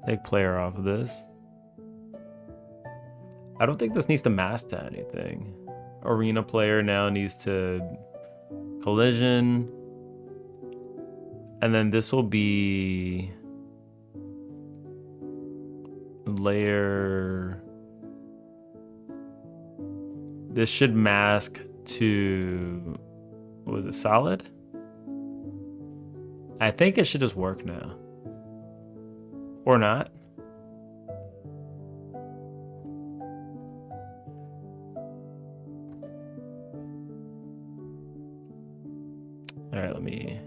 Take player off of this. I don't think this needs to mask to anything. Arena player now needs to collision. And then this will be layer. This should mask to, was it solid? I think it should just work now. Or not. All right, let me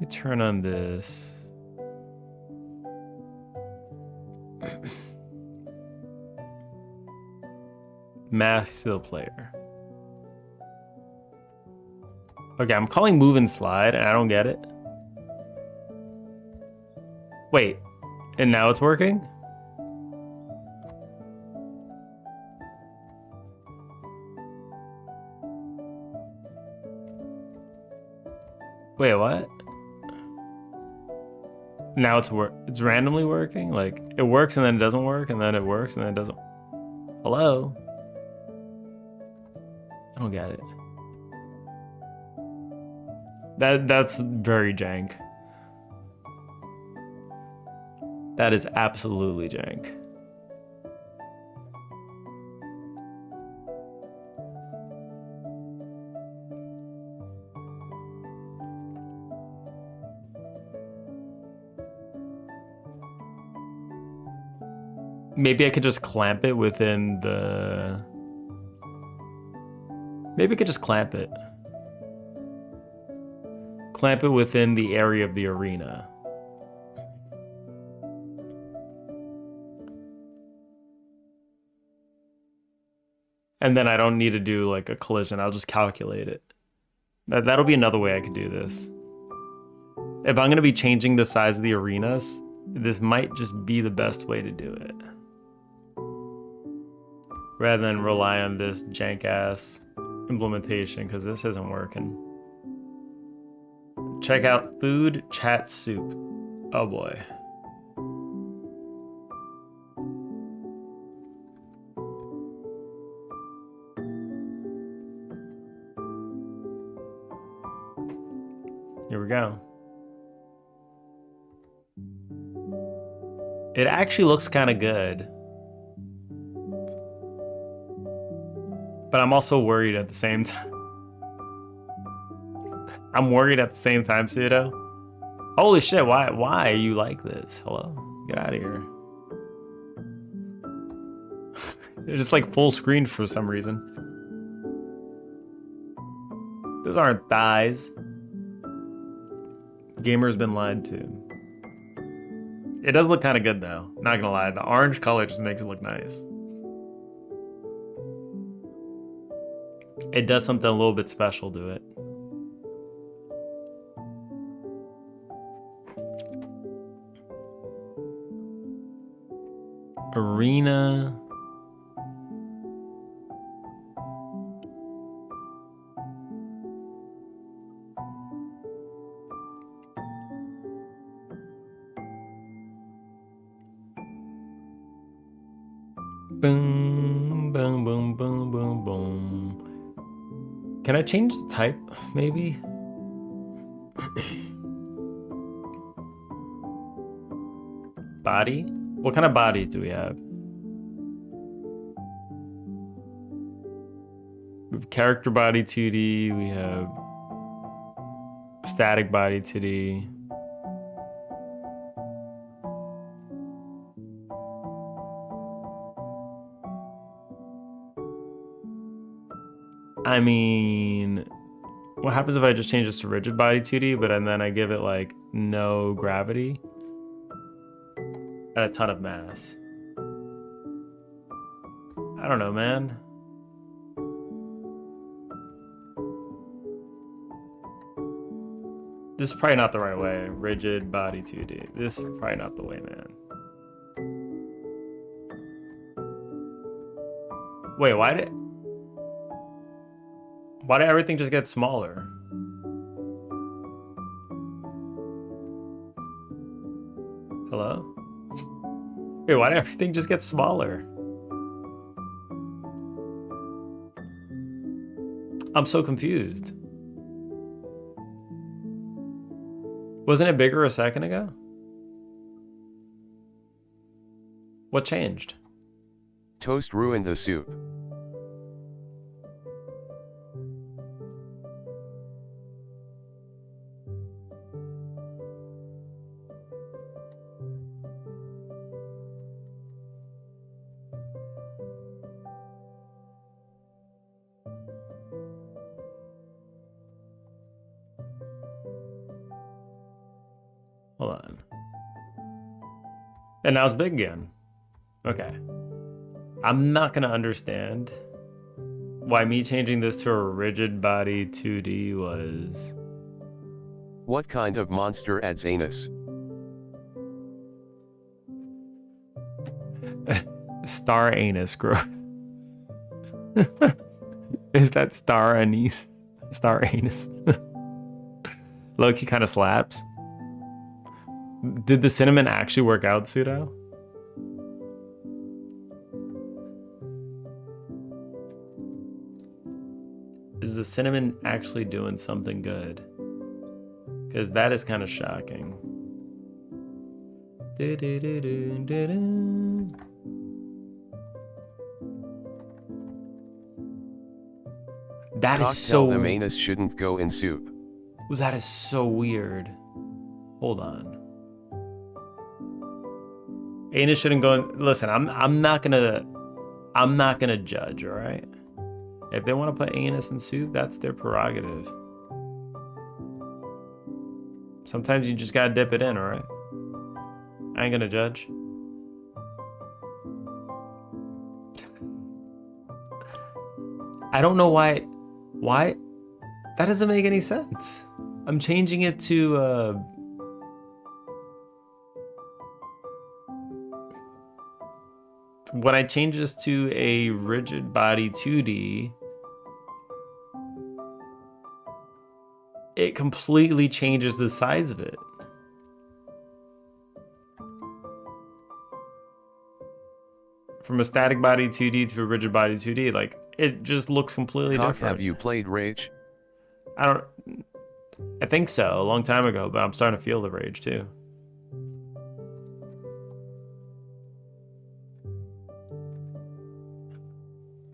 turn on this. Mask to the player. Okay, I'm calling move and slide, and I don't get it. Wait, and now it's working? Wait, what? Now it's randomly working? Like, it works and then it doesn't work, and then it works and then it doesn't. Hello? I don't get it. That's very jank. That is absolutely jank. Maybe I could just clamp it within the... Maybe I could just clamp it. Clamp it within the area of the arena. And then I don't need to do like a collision. I'll just calculate it. That'll be another way I could do this. If I'm going to be changing the size of the arenas, this might just be the best way to do it. Rather than rely on this jank-ass implementation, because this isn't working. Check out food chat soup. Oh boy. Here we go. It actually looks kind of good. But I'm also worried at the same time. I'm worried at the same time, Pseudo. Holy shit, why are you like this? Hello? Get out of here. They're just like full screen for some reason. Those aren't thighs. Gamer's been lied to. It does look kind of good though. Not gonna lie, the orange color just makes it look nice. It does something a little bit special to it. Arena. Boom, boom, boom, boom, boom, boom. Can I change the type, maybe? Body? What kind of bodies do we have? We have character body 2D, we have static body 2D. I mean, what happens if I just change this to rigid body 2D, but then I give it like no gravity and a ton of mass? I don't know, man. This is probably not the right way. Rigid body 2D. This is probably not the way, man. Wait, why did everything just get smaller? Hello? Wait, why did everything just get smaller? I'm so confused. Wasn't it bigger a second ago? What changed? Toast ruined the soup. Hold on. And now it's big again. Okay. I'm not gonna understand why me changing this to a rigid body 2D was... What kind of monster adds anus? Star anus growth. Is that star anus? Star anus. Loki kind of slaps. Did the cinnamon actually work out, Pseudo? Is the cinnamon actually doing something good? Because that is kind of shocking. That is so... Tell them anus shouldn't go in soup. That is so weird. Hold on. Anus shouldn't go in... Listen, I'm not gonna judge, all right? If they want to put anus in soup, that's their prerogative. Sometimes you just gotta dip it in, all right? I ain't gonna judge. I don't know why that doesn't make any sense. I'm changing it to when I change this to a rigid body 2D, it completely changes the size of it. From a static body 2D to a rigid body 2D, like, it just looks completely different. Have you played Rage? I think so, a long time ago, but I'm starting to feel the rage too.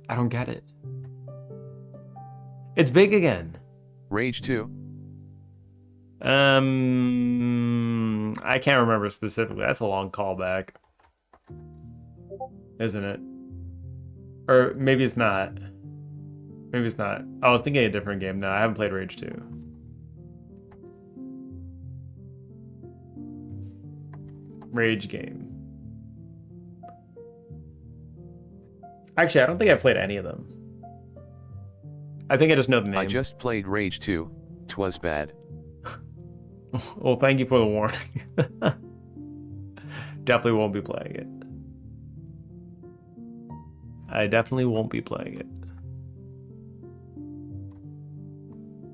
I don't get it. It's big again. Rage 2? I can't remember specifically. That's a long callback. Isn't it? Or maybe it's not. Maybe it's not. I was thinking a different game. No, I haven't played Rage 2. Rage game. Actually, I don't think I've played any of them. I think I just know the name. I just played Rage 2. 'Twas bad. Well, thank you for the warning. Definitely won't be playing it. I definitely won't be playing it.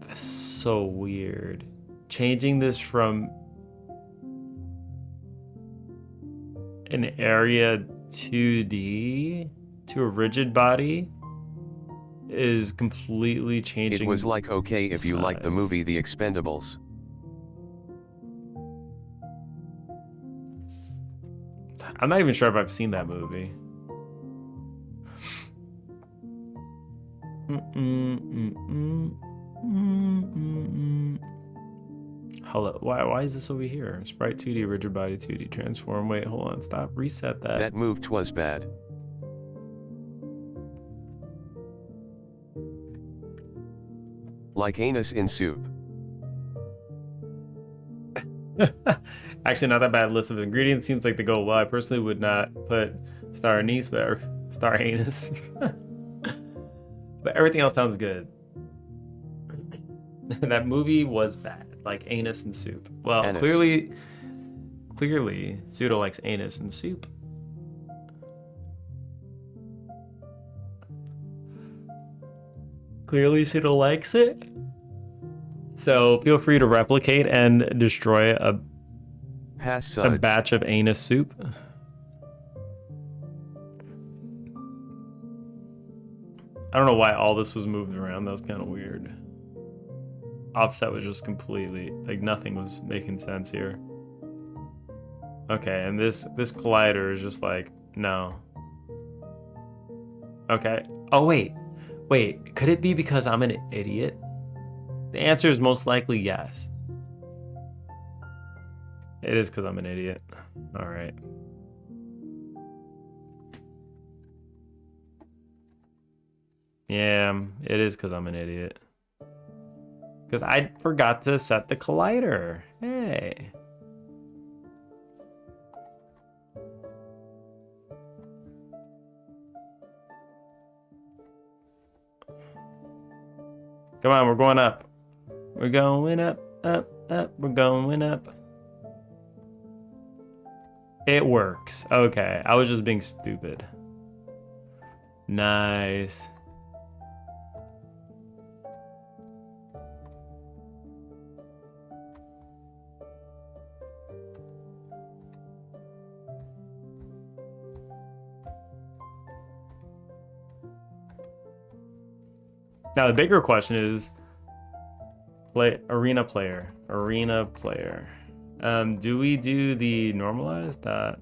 That's so weird. Changing this from an area 2D to a rigid body is completely changing. It was like okay if you like the movie The Expendables. I'm not even sure if I've seen that movie. Hello, why is this over here? Sprite 2D, rigid body 2D, transform. Wait, hold on, stop, reset that. That move 'twas bad. Like anus in soup. Actually, not that bad list of ingredients. Seems like they go well. I personally would not put star anise, but star anus. But everything else sounds good. That movie was bad, like anus and soup. Well, Anus. clearly, Pseudo likes anus and soup. Clearly, Pseudo likes it. So feel free to replicate and destroy a batch of anus soup. I don't know why all this was moved around. That was kind of weird. Offset was just completely, like, nothing was making sense here. Okay, and this collider is just like, no. Okay. Oh, wait. Could it be because I'm an idiot? The answer is most likely yes. It is because I'm an idiot. All right. Yeah, it is because I'm an idiot. Because I forgot to set the collider. Hey. Come on, we're going up. We're going up, up, up. We're going up. It works. Okay, I was just being stupid. Nice. Now the bigger question is, arena player. Do we do the normalized? That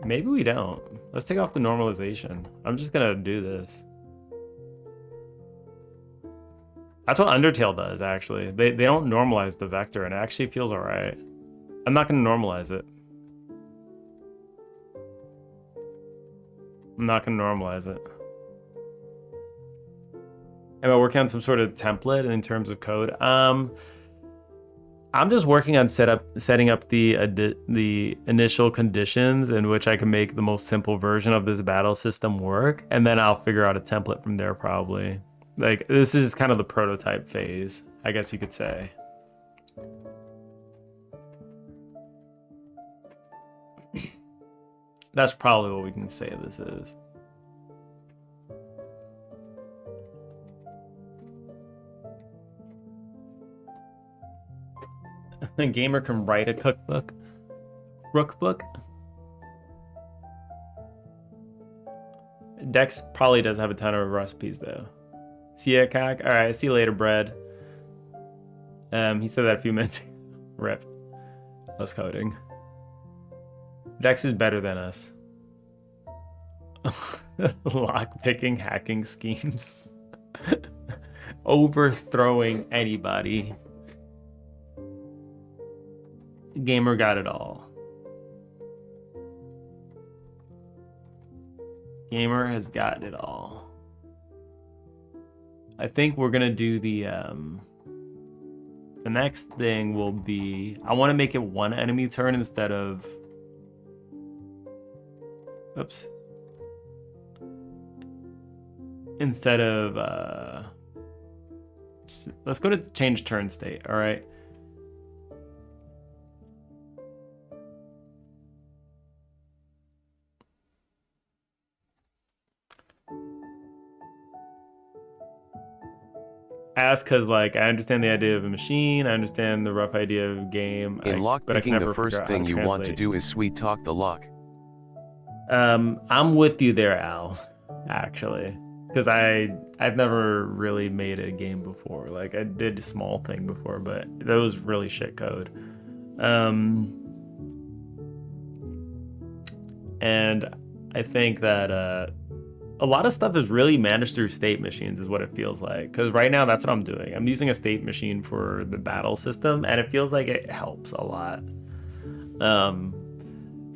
maybe we don't. Let's take off the normalization. I'm just gonna do this. That's what Undertale does, actually. They don't normalize the vector, and it actually feels alright. I'm not gonna normalize it. I'm not gonna normalize it. Am I working on some sort of template in terms of code? I'm just working on setting up the initial conditions in which I can make the most simple version of this battle system work, and then I'll figure out a template from there probably. Like, this is kind of the prototype phase, I guess you could say. That's probably what we can say this is. A gamer can write a cookbook. Rookbook. Dex probably does have a ton of recipes though. See ya, Cac. All right, see you later, Bread. He said that a few minutes. Rip. Less coding. Dex is better than us. Lockpicking, hacking schemes. Overthrowing anybody. Gamer got it all. Gamer has got it all. I think we're gonna do the next thing will be, I want to make it one enemy turn instead of, oops, instead of let's go to change turn state. All right. Ask because, like, I understand the idea of a machine, I understand the rough idea of a game. In lockpicking, the first thing you want to do is sweet talk the lock. I'm with you there, Al, actually, because I've never really made a game before. Like, I did a small thing before, but that was really shit code. And I think that a lot of stuff is really managed through state machines is what it feels like. Because right now, that's what I'm doing. I'm using a state machine for the battle system, and it feels like it helps a lot.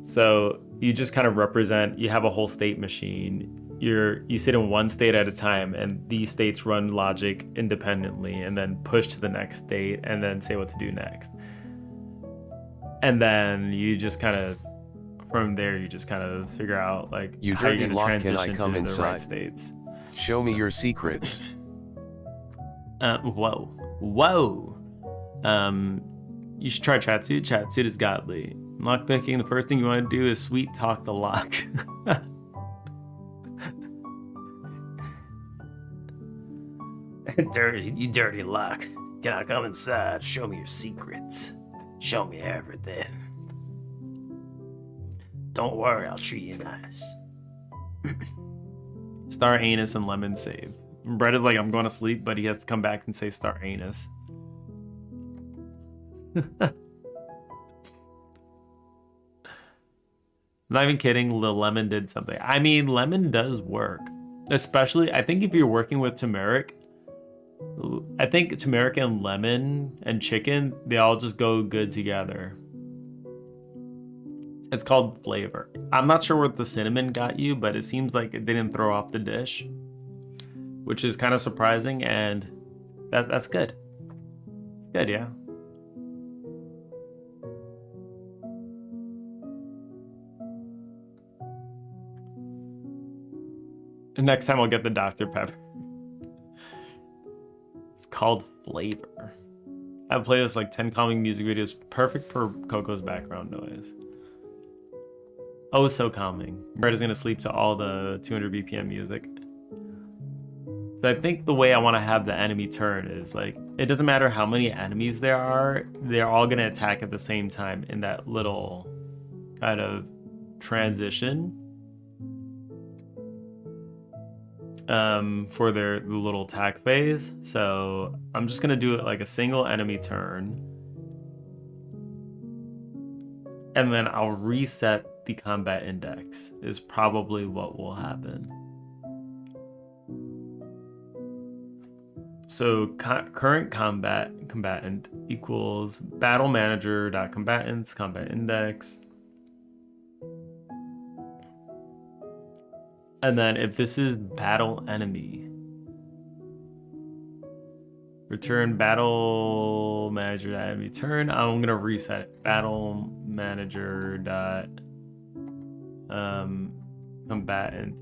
So you just kind of represent, you have a whole state machine. You sit in one state at a time, and these states run logic independently, and then push to the next state, and then say what to do next. And then you just kind of, from there, you just kind of figure out, like, you how you're dirty going to lock, transition can I come to inside? the right states. Show me your secrets. Whoa. You should try Chatsuit. Chatsuit is godly. Lockpicking, the first thing you want to do is sweet talk the lock. You dirty lock. Can I come inside? Show me your secrets. Show me everything. Don't worry, I'll treat you nice. Star Anus and Lemon saved. Brett is like, I'm going to sleep, but he has to come back and say Star Anus. Not even kidding, the lemon did something. I mean, lemon does work. Especially, I think if you're working with turmeric, I think turmeric and lemon and chicken, they all just go good together. It's called flavor. I'm not sure what the cinnamon got you, but it seems like it didn't throw off the dish, which is kind of surprising, and that's good. It's good, yeah. Next time I'll get the Dr. Pepper. called Flavor. I have playlists like 10 calming music videos, perfect for Coco's background noise. Oh, so calming. Brett is gonna sleep to all the 200 BPM music. So I think the way I want to have the enemy turn is like, it doesn't matter how many enemies there are, they're all gonna attack at the same time in that little kind of transition. For the little attack phase. So I'm just gonna do it like a single enemy turn. And then I'll reset the combat index is probably what will happen. So current combatant equals battle manager.combatants combat index. And then if this is battle enemy, return battle manager enemy turn. I'm gonna reset it. Battle manager dot combatant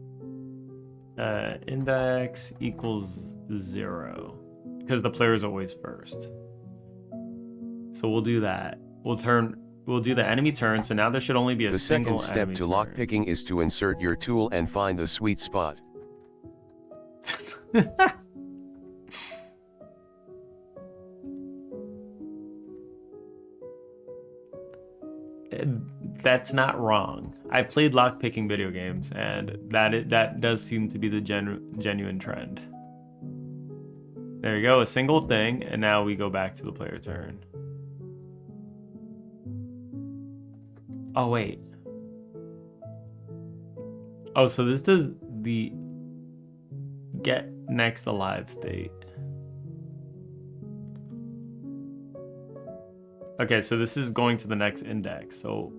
index equals 0 because the player is always first. So we'll do that. We'll do the enemy turn, so now there should only be a single enemy turn. The second step to lockpicking is to insert your tool and find the sweet spot. That's not wrong. I've played lockpicking video games, and that does seem to be the genuine trend. There you go, a single thing, and now we go back to the player turn. Oh, wait. Oh, so this does the get next alive state. Okay, so this is going to the next index. So,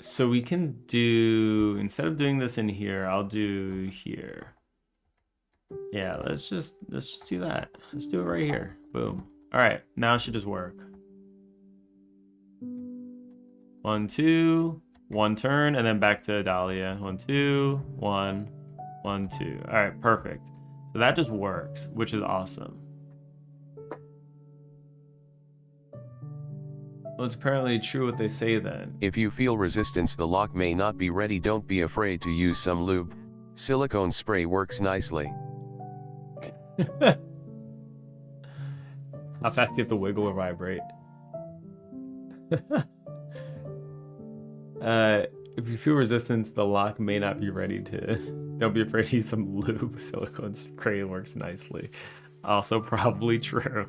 so we can do, instead of doing this in here, I'll do here. Yeah, let's just do that. Let's do it right here. Boom. All right, now it should just work. 1, 2, 1 turn, and then back to Dahlia. 1, 2, 1, 1, 2. All right, perfect. So that just works, which is awesome. Well, it's apparently true what they say then. If you feel resistance the lock may not be ready, don't be afraid to use some lube. Silicone spray works nicely. How fast do you have to wiggle or vibrate? If you feel resistant, the lock may not be ready to... Don't be afraid to use some lube. Silicone spray works nicely. Also probably true.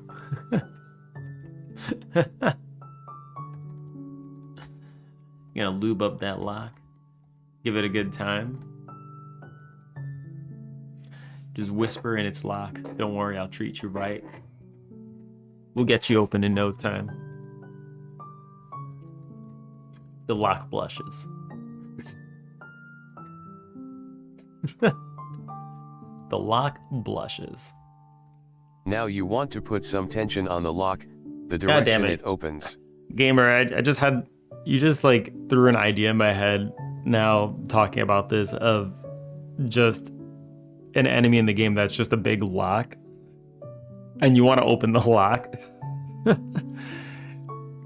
You gonna lube up that lock? Give it a good time? Just whisper in its lock. Don't worry, I'll treat you right. We'll get you open in no time. The lock blushes. The lock blushes. Now you want to put some tension on the lock, the direction it opens. Gamer, I just had... You just like threw an idea in my head now talking about this of just an enemy in the game that's just a big lock. And you want to open the lock.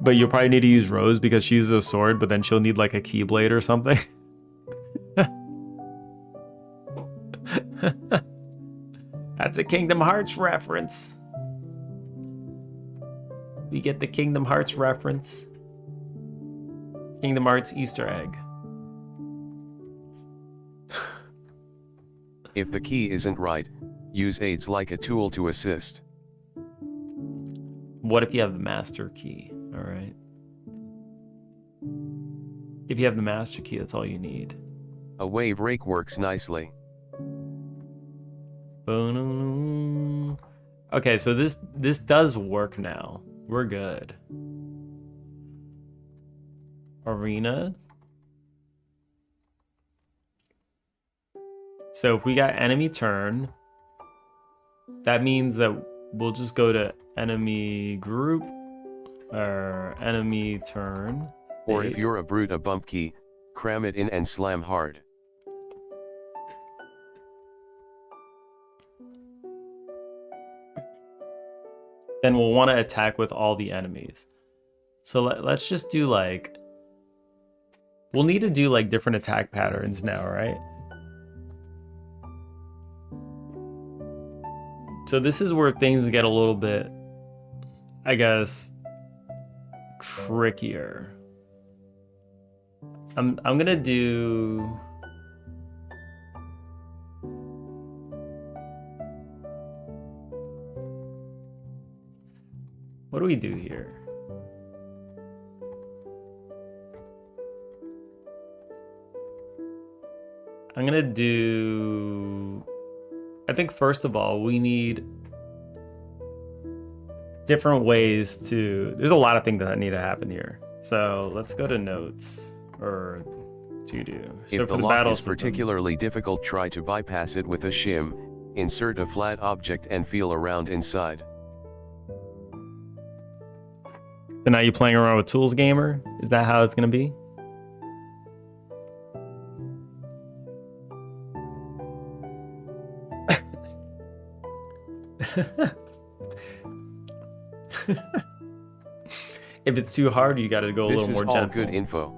But you'll probably need to use Rose because she uses a sword, but then she'll need like a keyblade or something. That's a Kingdom Hearts reference. We get the Kingdom Hearts reference. Kingdom Hearts Easter egg. If the key isn't right, use aids like a tool to assist. What if you have the master key? All right. If you have the master key, that's all you need. A wave rake works nicely. Okay, so this does work now. We're good. Arena. So if we got enemy turn, that means that we'll just go to enemy group or enemy turn. Or if state. you're a brute, a bump key, cram it in and slam hard. Then we'll want to attack with all the enemies. So let's just do like, we'll need to do like different attack patterns now, right? So this is where things get a little bit, I guess, trickier. I'm gonna do. What do we do here? I'm gonna do. I think first of all, we need different ways to. There's a lot of things that need to happen here. So let's go to notes or to do. So If for the the lock battle is system, particularly difficult, try to bypass it with a shim, insert a flat object and feel around inside. so now you're playing around with tools, gamer. Is that how it's gonna be? If it's too hard, you got to go a This little is more all gentle. good info.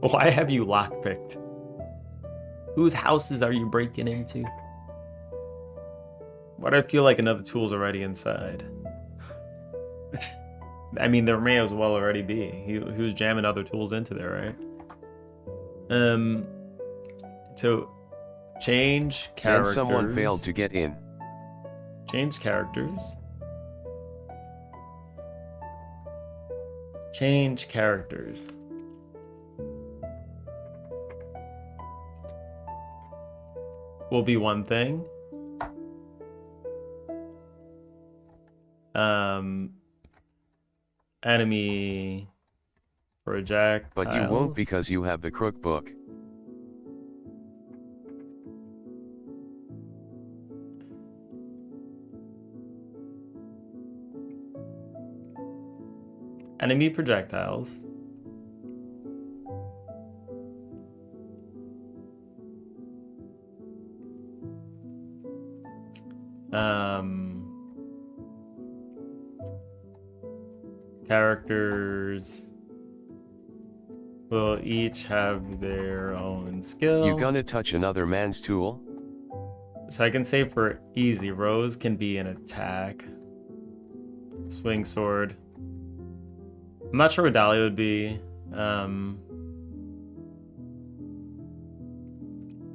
Why have you lockpicked? Whose houses are you breaking into? Why do I feel like another tool's already inside? I mean, there may as well already be. He was jamming other tools into there, right? So change And characters. someone failed to get in. Change characters. Change characters. Will be one thing. Enemy projectiles. But you won't because you have the crook book. Enemy projectiles. Characters will each have their own skill. You gonna touch another man's tool? So I can say for easy, Rose can be an attack. Swing sword. I'm not sure what Dahlia would be. I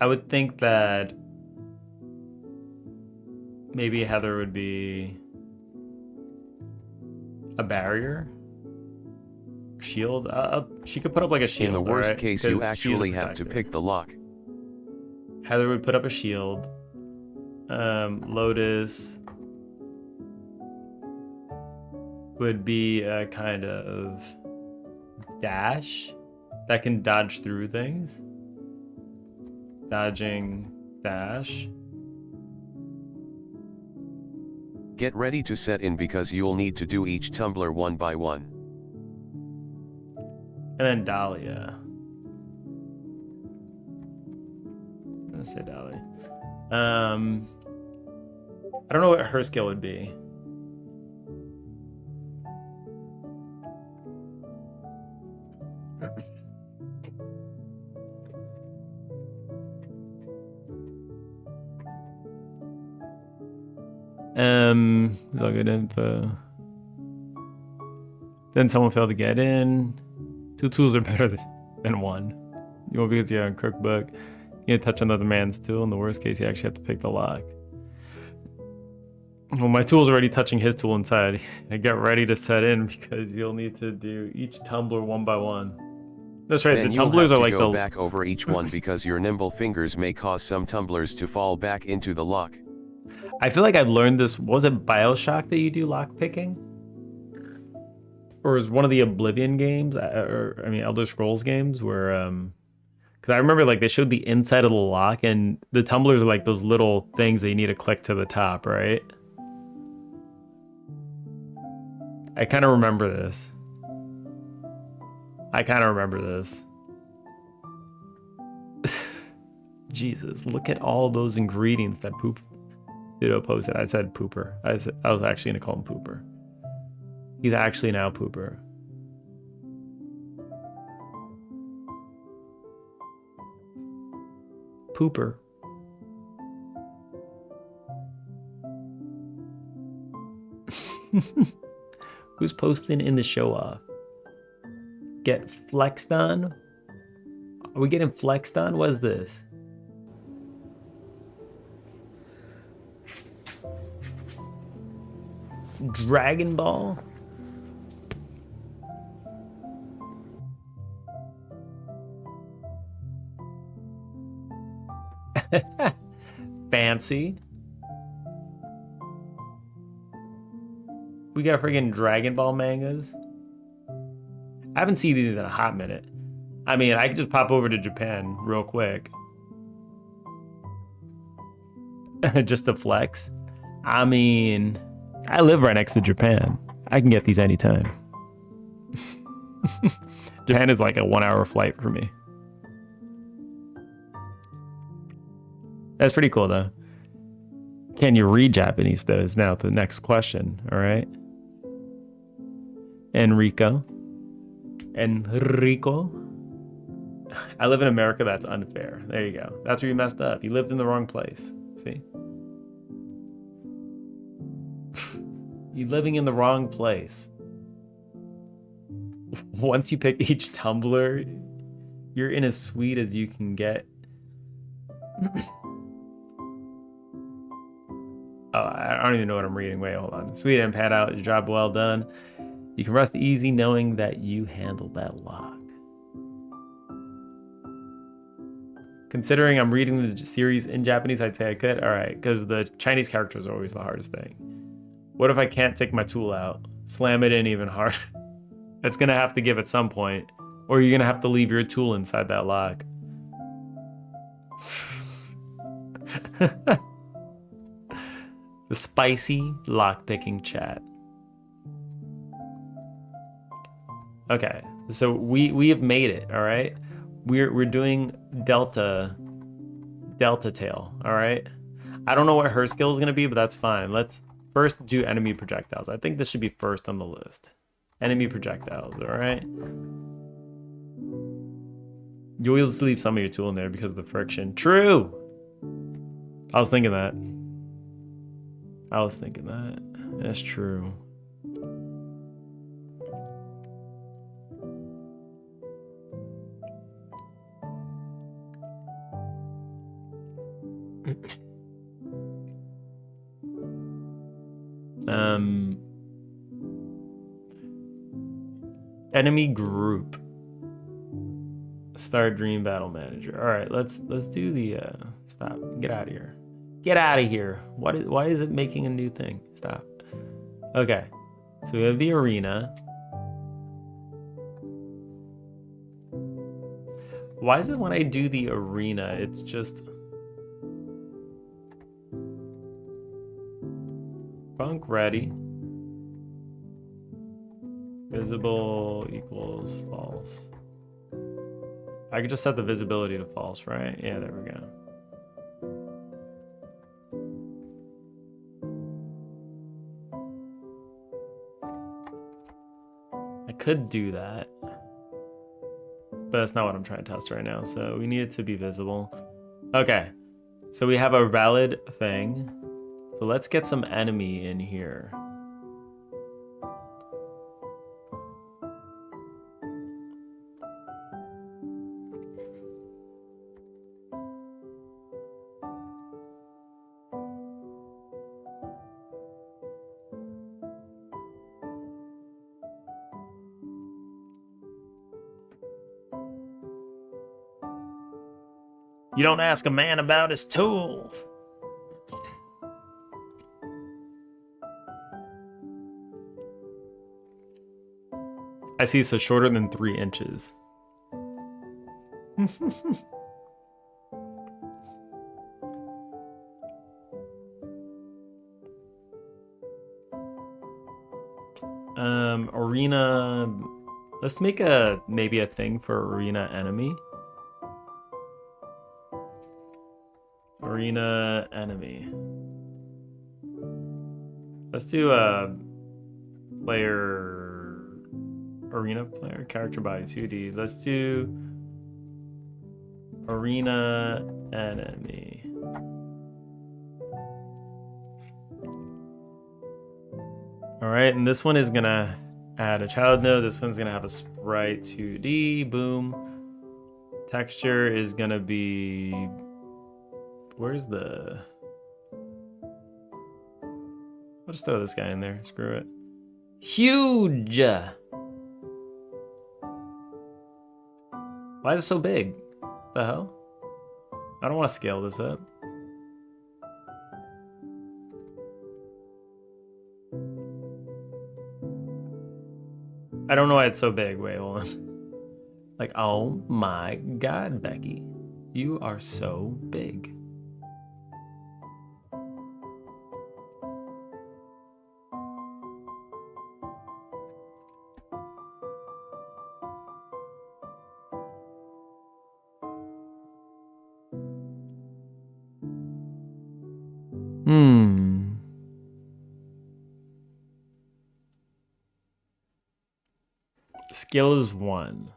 would think that maybe Heather would be a barrier, shield. She could put up like a shield. In the worst right? case, you 'Cause she's a actually have to protector. pick the lock. Heather would put up a shield. Lotus would be a kind of dash that can dodge through things. Dodging dash. Get ready to set in because you'll need to do each tumbler one by one. And then Dahlia. Let's say Dahlia. I don't know what her skill would be. It's all good info. Then someone failed to get in. 2 tools are better than 1. You won't because you're on cookbook. You touch another man's tool. In the worst case, you actually have to pick the lock. Well, my tool's already touching his tool inside. I get ready to set in because you'll need to do each tumbler one by one. That's right. Then The you'll tumblers have are to like go the. back over each one because your nimble fingers may cause some tumblers to fall back into the lock. I feel like I've learned this. Was it BioShock that you do lock picking? Or is one of the Oblivion games, or I mean Elder Scrolls games, where Because I remember like they showed the inside of the lock, and the tumblers are like those little things that you need to click to the top, right? I kind of remember this. Jesus, look at all those ingredients that Poop Pseudo posted. I said Pooper. I was actually gonna call him Pooper. He's actually now Pooper. Pooper. Who's posting in the show off? Get flexed on? Are we getting flexed on? What is this? Dragon Ball? Fancy. We got freaking Dragon Ball mangas. I haven't seen these in a hot minute. I mean, I could just pop over to Japan real quick. Just to flex. I mean, I live right next to Japan. I can get these anytime. Japan is like a 1-hour flight for me. That's pretty cool though. Can you read Japanese though is now the next question, all right? Enrico. I live in America, that's unfair. There you go. That's where you messed up. You lived in the wrong place. See? You're living in the wrong place. Once you pick each tumbler, you're in as sweet as you can get. Oh, I don't even know what I'm reading. Wait, hold on. Sweet and pad out. Your job well done. You can rest easy knowing that you handled that lock. Considering I'm reading the series in Japanese, I'd say I could. All right, because the Chinese characters are always the hardest thing. What if I can't take my tool out? Slam it in even harder. It's going to have to give at some point. Or you're going to have to leave your tool inside that lock. The spicy lockpicking chat. Okay, so we have made it, all right? We're doing Delta Tail, all right? I don't know what her skill is going to be, but that's fine. Let's first do enemy projectiles. I think this should be first on the list. Enemy projectiles, all right? You always leave some of your tool in there because of the friction. True! I was thinking that. That's true. Enemy group. Star Dream Battle Manager. All right, let's do the stop. Get out of here. Get out of here. Why is it making a new thing? Stop. Okay. So we have the arena. Why is it when I do the arena, it's just Funk ready. Visible equals false. I could just set the visibility to false, right? Yeah, there we go. I could do that, but that's not what I'm trying to test right now. So we need it to be visible. Okay, so we have a valid thing. So let's get some enemy in here. You don't ask a man about his tools. I see, so shorter than 3 inches. Arena. Let's make maybe a thing for arena enemy. Arena enemy. Let's do a player arena player character body 2D. Let's do arena enemy. All right, and this one is gonna add a child node. This one's gonna have a sprite 2D. Boom. Texture is gonna be. Where's the? I'll just throw this guy in there. Screw it. Huge. Why is it so big? The hell? I don't want to scale this up. I don't know why it's so big. Wait, hold on. Like, oh my God, Becky. You are so big. Skill is 1.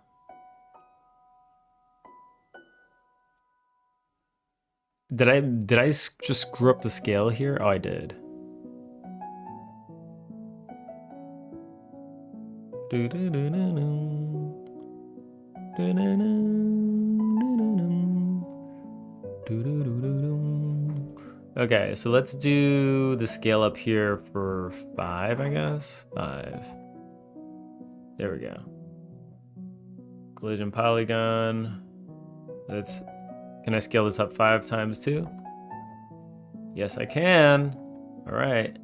Did I just screw up the scale here? Oh, I did. Okay, so let's do the scale up here for 5, I guess. 5. There we go. Collision polygon. Can I scale this up 5 times too? Yes, I can. All right.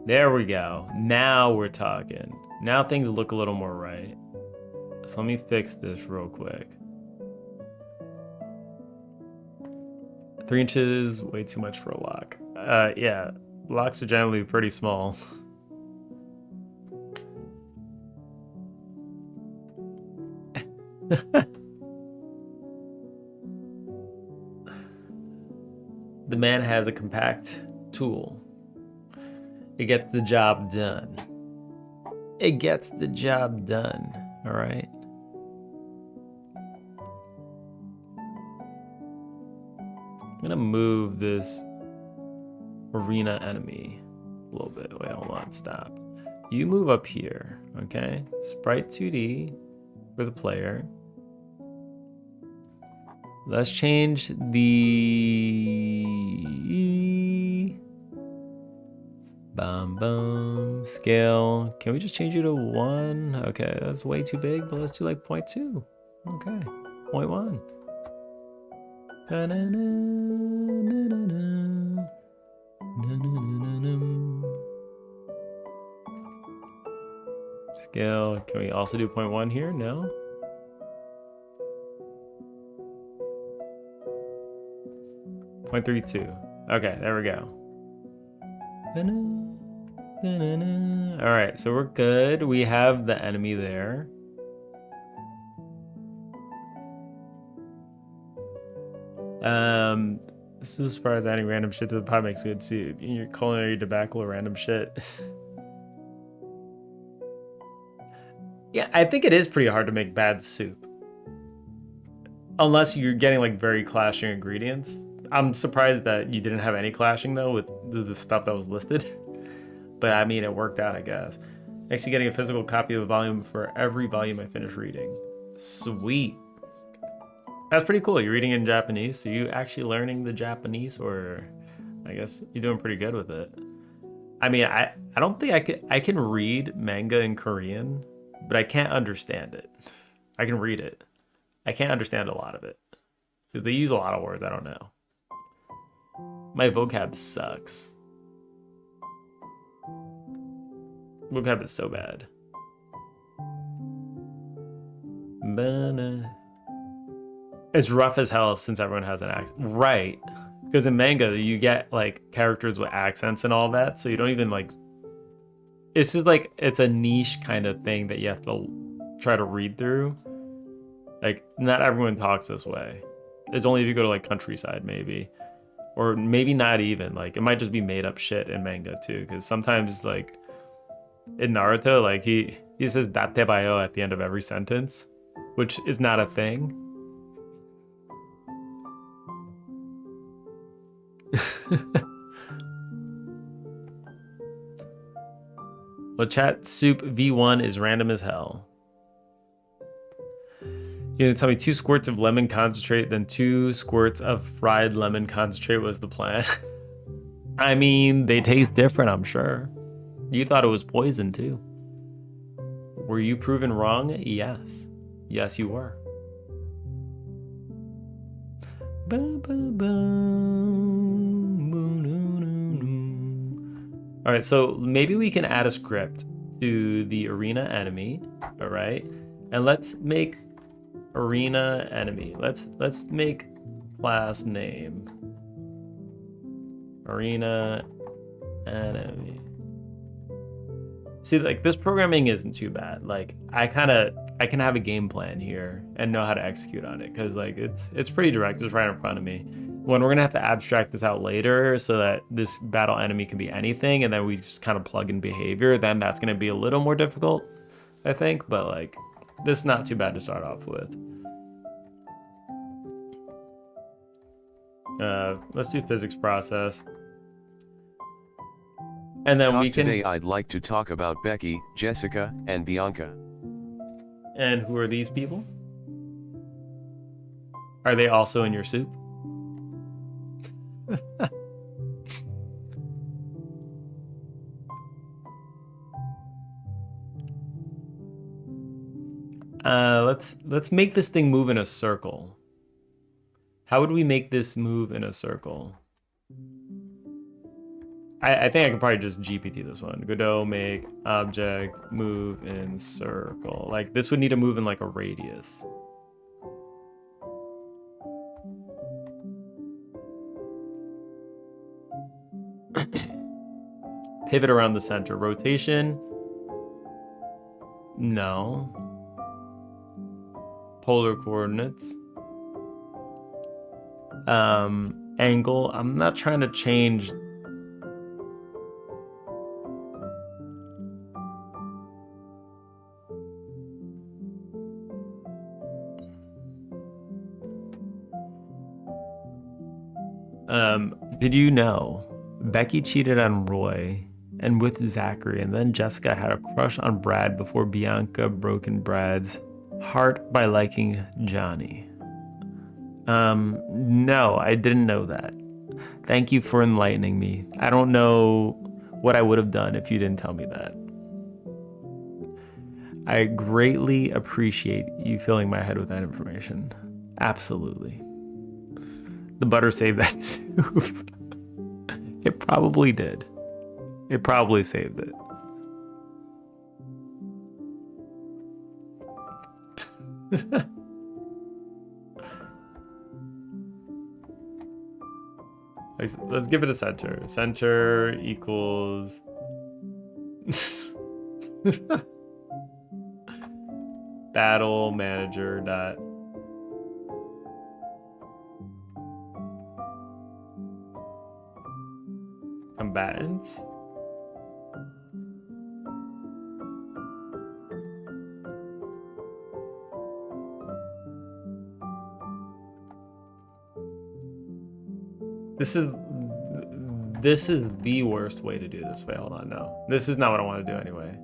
There we go. Now we're talking. Now things look a little more right. So let me fix this real quick. 3 inches, way too much for a lock. Yeah, locks are generally pretty small. The man has a compact tool. It gets the job done. It gets the job done, all right? I'm gonna move this arena enemy a little bit. Wait, hold on, stop. You move up here, okay? Sprite 2D for the player. Let's change the scale. Can we just change it to 1? Okay, that's way too big, but let's do like 0.2. Okay, 0.1. Scale. Can we also do 0.1 here? No. .32. Okay, there we go. All right, so we're good. We have the enemy there. This is a surprise adding random shit to the pot makes a good soup. In your culinary debacle, random shit. Yeah, I think it is pretty hard to make bad soup. Unless you're getting like very clashing ingredients. I'm surprised that you didn't have any clashing though with the stuff that was listed. But I mean, it worked out, I guess. Actually getting a physical copy of a volume for every volume I finish reading. Sweet. That's pretty cool. You're reading in Japanese, so you actually learning the Japanese, or I guess you're doing pretty good with it. I mean, I don't think I can read manga in Korean, but I can't understand it. I can read it. I can't understand a lot of it. Because they use a lot of words I don't know. My vocab sucks. Vocab is so bad. It's rough as hell since everyone has an accent. Right. Because in manga, you get like characters with accents and all that, so you don't even like this is like it's a niche kind of thing that you have to try to read through. Like not everyone talks this way. It's only if you go to like countryside maybe. Or maybe not even. Like it might just be made up shit in manga too. Because sometimes like in Naruto, like he says datebayo at the end of every sentence, which is not a thing. Well, chat soup V1 is random as hell. You're gonna tell me 2 squirts of lemon concentrate, then 2 squirts of fried lemon concentrate was the plan. I mean, they taste different, I'm sure. You thought it was poison too. Were you proven wrong? Yes. Yes, you were. All right, so maybe we can add a script to the arena enemy, all right? And let's make arena enemy. Let's make class name arena enemy. See, like this programming isn't too bad. Like I can have a game plan here and know how to execute on it because like it's pretty direct. It's right in front of me. When we're gonna have to abstract this out later so that this battle enemy can be anything, and then we just kind of plug in behavior, then that's gonna be a little more difficult, I think. But like, this is not too bad to start off with. Let's do physics process. And then we can. Today I'd like to talk about Becky, Jessica, and Bianca. And who are these people? Are they also in your soup? Let's make this thing move in a circle. How would we make this move in a circle? I think I could probably just GPT this one. Godot make object move in circle. Like this would need to move in like a radius. Pivot around the center. Rotation. No. Polar coordinates. Angle. I'm not trying to change. Did you know Becky cheated on Roy and with Zachary, and then Jessica had a crush on Brad before Bianca broken Brad's heart by liking Johnny? No, I didn't know that. Thank you for enlightening me. I don't know what I would have done if you didn't tell me that. I greatly appreciate you filling my head with that information. Absolutely. The butter saved that soup. It probably did. It probably saved it. Let's give it a center. Center equals battle manager dot combatants. This is the worst way to do this. Wait, hold on. No, this is not what I want to do anyway.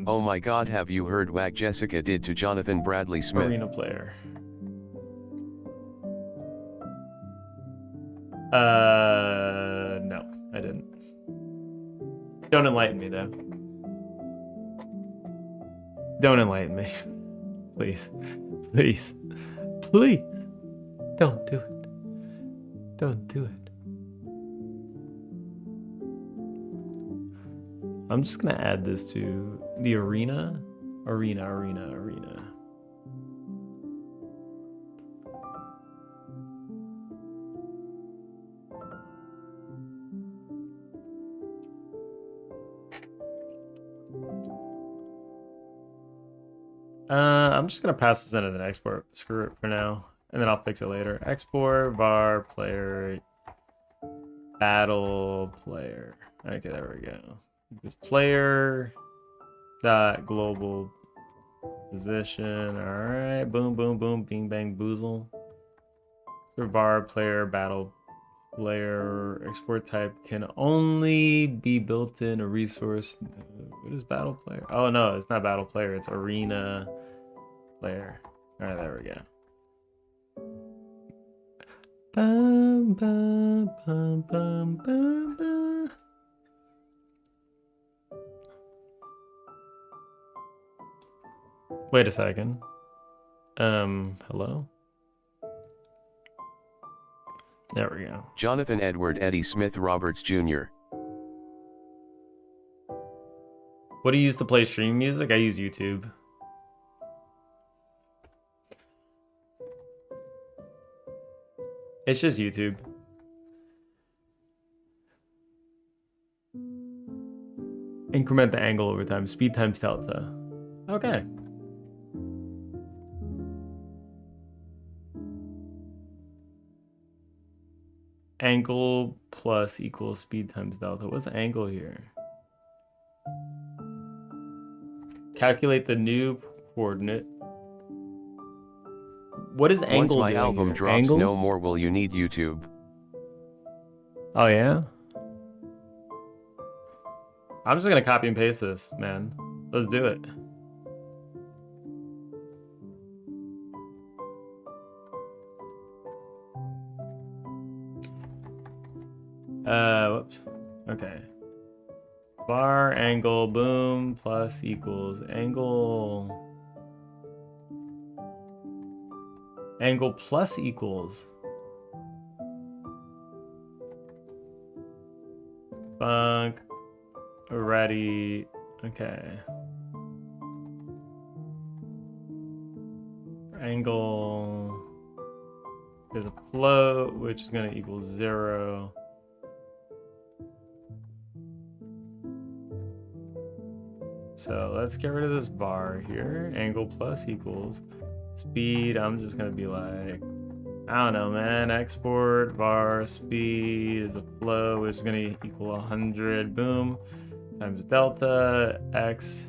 Oh my god, have you heard what Jessica did to Jonathan Bradley Smith? Arena player. No, I didn't. Don't enlighten me though. Don't enlighten me. Please. Please. Please. Don't do it. Don't do it. I'm just gonna add this to the arena. Arena. I'm just gonna pass this in as an export. Screw it for now, and then I'll fix it later. Export var player battle player. Okay, there we go. This player dot global position. All right, boom, boom, boom, bing, bang, boozle. Var player battle player export type can only be built in a resource. What is battle player? Oh no, it's not battle player, it's arena player. All right, there we go. Bum, bum, bum, bum, bum, bum. Wait a second. Hello? There we go. Jonathan Edward Eddie Smith Roberts Jr. What do you use to play stream music? I use YouTube. It's just YouTube. Increment the angle over time. Speed times delta. Okay. Angle plus equals speed times delta. What's the angle here? Calculate the new coordinate. What is angle Once my doing album here? drops, Angle? no more will you need YouTube. Oh yeah? I'm just gonna copy and paste this, man. Let's do it. Whoops. Okay. Bar angle boom plus equals angle plus equals funk ready. Okay. Angle is a float, which is going to equal 0. So let's get rid of this bar here. Angle plus equals speed. I'm just going to be like, I don't know, man. Export var speed is a flow, which is going to equal 100. Boom. Times delta. X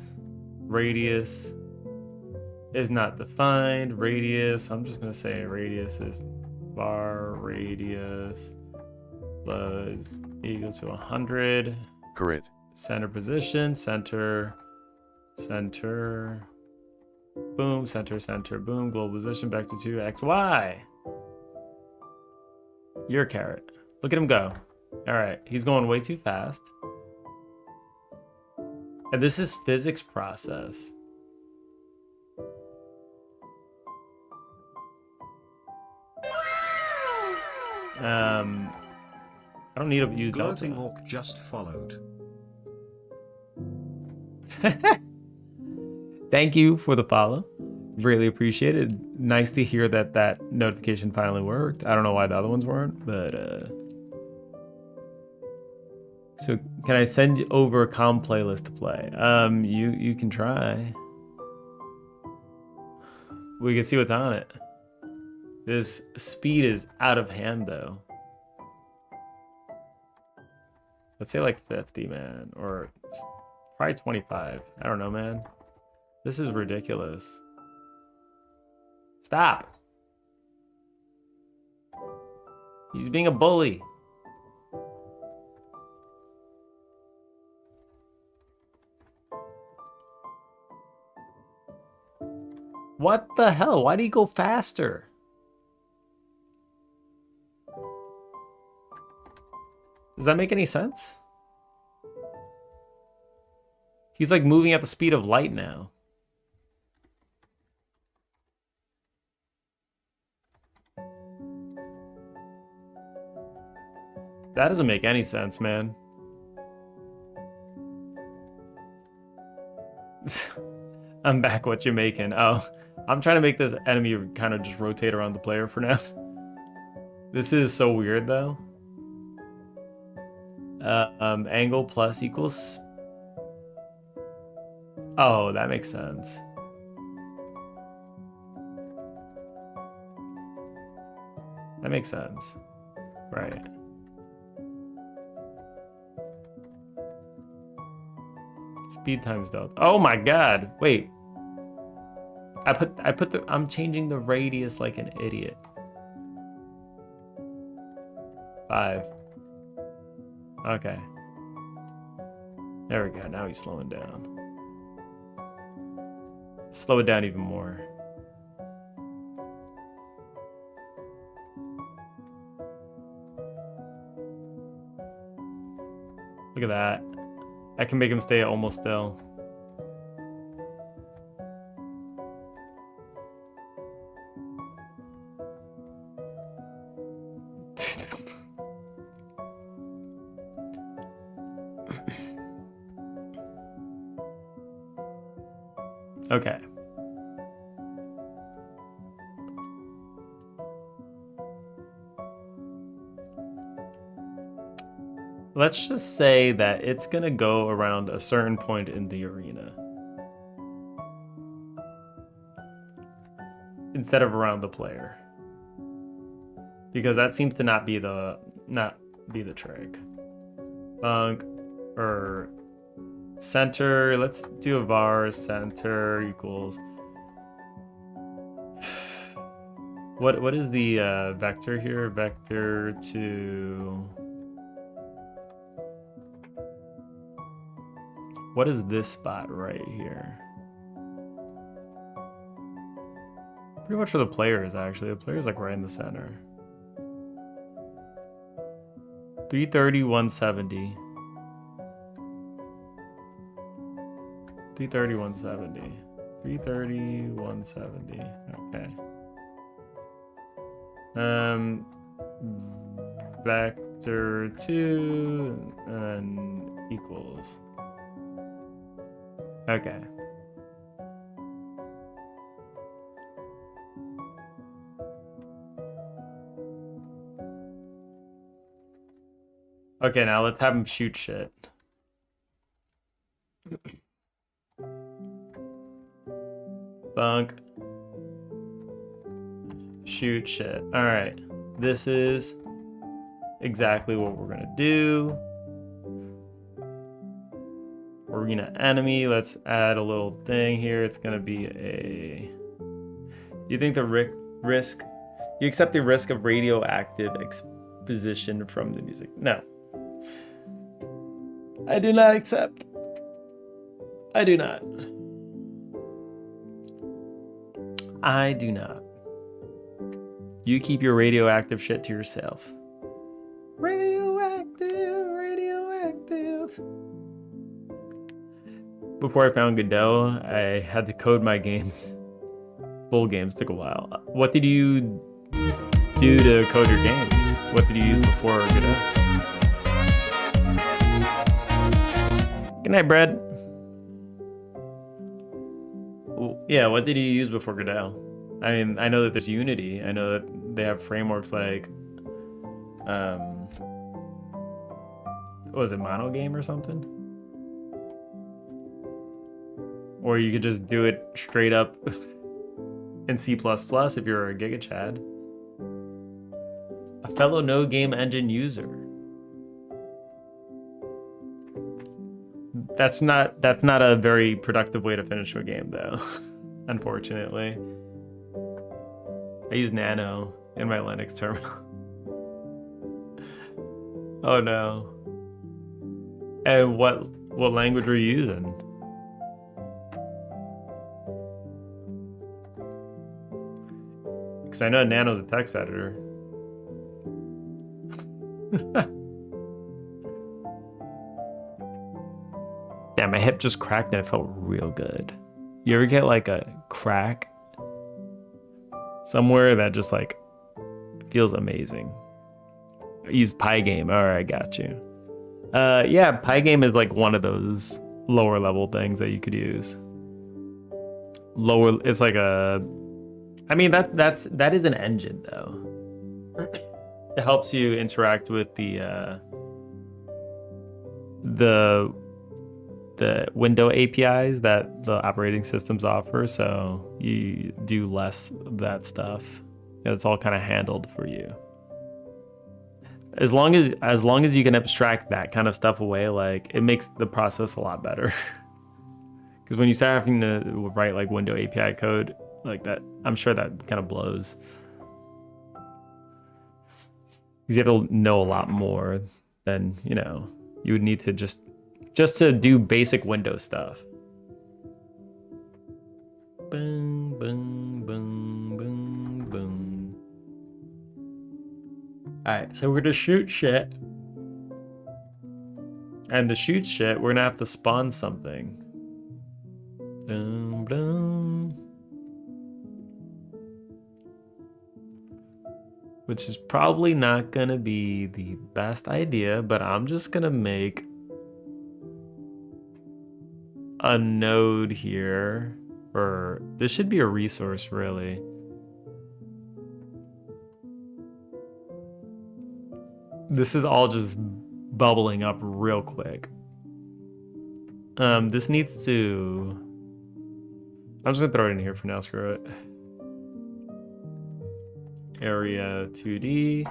radius is not defined. Radius, I'm just going to say radius is var radius plus equal to 100. Correct. Center position, center. Boom, center, boom, global position, back to 2, X, Y. Your carrot. Look at him go. All right, he's going way too fast. And this is physics process. I don't need to use Gloating delta. Orc just followed. Thank you for the follow. Really appreciate it. Nice to hear that that notification finally worked. I don't know why the other ones weren't, but so can I send you over a calm playlist to play? You can try. We can see what's on it. This speed is out of hand though. Let's say like 50, man, or probably 25. I don't know, man. This is ridiculous. Stop. He's being a bully. What the hell? Why do you go faster? Does that make any sense? He's like moving at the speed of light now. That doesn't make any sense, man. I'm back. What you making? Oh, I'm trying to make this enemy kind of just rotate around the player for now. This is so weird, though. Angle plus equals... Oh, that makes sense. makes sense. Right. Speed times delta. Oh my god. Wait. I'm changing the radius like an idiot. 5. Okay. There we go. Now he's slowing down. Slow it down even more. Look at that. I can make him stay almost still. Okay. Let's just say that it's gonna go around a certain point in the arena. Instead of around the player. Because that seems to not be the trick. Bunk or center, let's do a var center equals. What is the vector here? Vector to. What is this spot right here? Pretty much for the players, actually. The player's like right in the center. 330, 170. 330, 170. 330, 170. Okay. Vector 2 and equals. Okay. Okay, now let's have him shoot shit. Bunk. Shoot shit. Alright. This is exactly what we're gonna do. Arena enemy. Let's add a little thing here. It's gonna be a. You think the risk? You accept the risk of radioactive exposition from the music? No. I do not accept. I do not. I do not. You keep your radioactive shit to yourself. Radioactive, radioactive. Before I found Godot, I had to code my games. Full games took a while. What did you do to code your games? What did you use before Godot? Good night, Brad. Yeah, what did you use before Godot? I mean, I know that there's Unity. I know that they have frameworks like, what was it, Monogame or something? Or you could just do it straight up in C++ if you're a Giga Chad. A fellow no game engine user. That's not a very productive way to finish a game though, unfortunately. I use Nano in my Linux terminal. Oh no. And what language were you using? Because I know Nano's a text editor. Damn, my hip just cracked and it felt real good. You ever get like a crack somewhere that just like feels amazing? I use Pygame. Alright, got you. Yeah, Pygame is like one of those lower level things that you could use. It's like a, I mean that is an engine though. It helps you interact with the window APIs that the operating systems offer, so you do less of that stuff. It's all kind of handled for you. as long as you can abstract that kind of stuff away, like it makes the process a lot better. Because when you start having to write like window API code like that, I'm sure that kind of blows. Because you have to know a lot more than, you know, you would need to just to do basic Windows stuff. Boom, boom, boom, boom, boom. Alright, so we're gonna shoot shit. And to shoot shit, we're gonna have to spawn something. Boom, boom. Which is probably not gonna be the best idea, but I'm just gonna make a node here, or this should be a resource really. This is all just bubbling up real quick. This needs to, I'm just gonna throw it in here for now, screw it. Area 2D.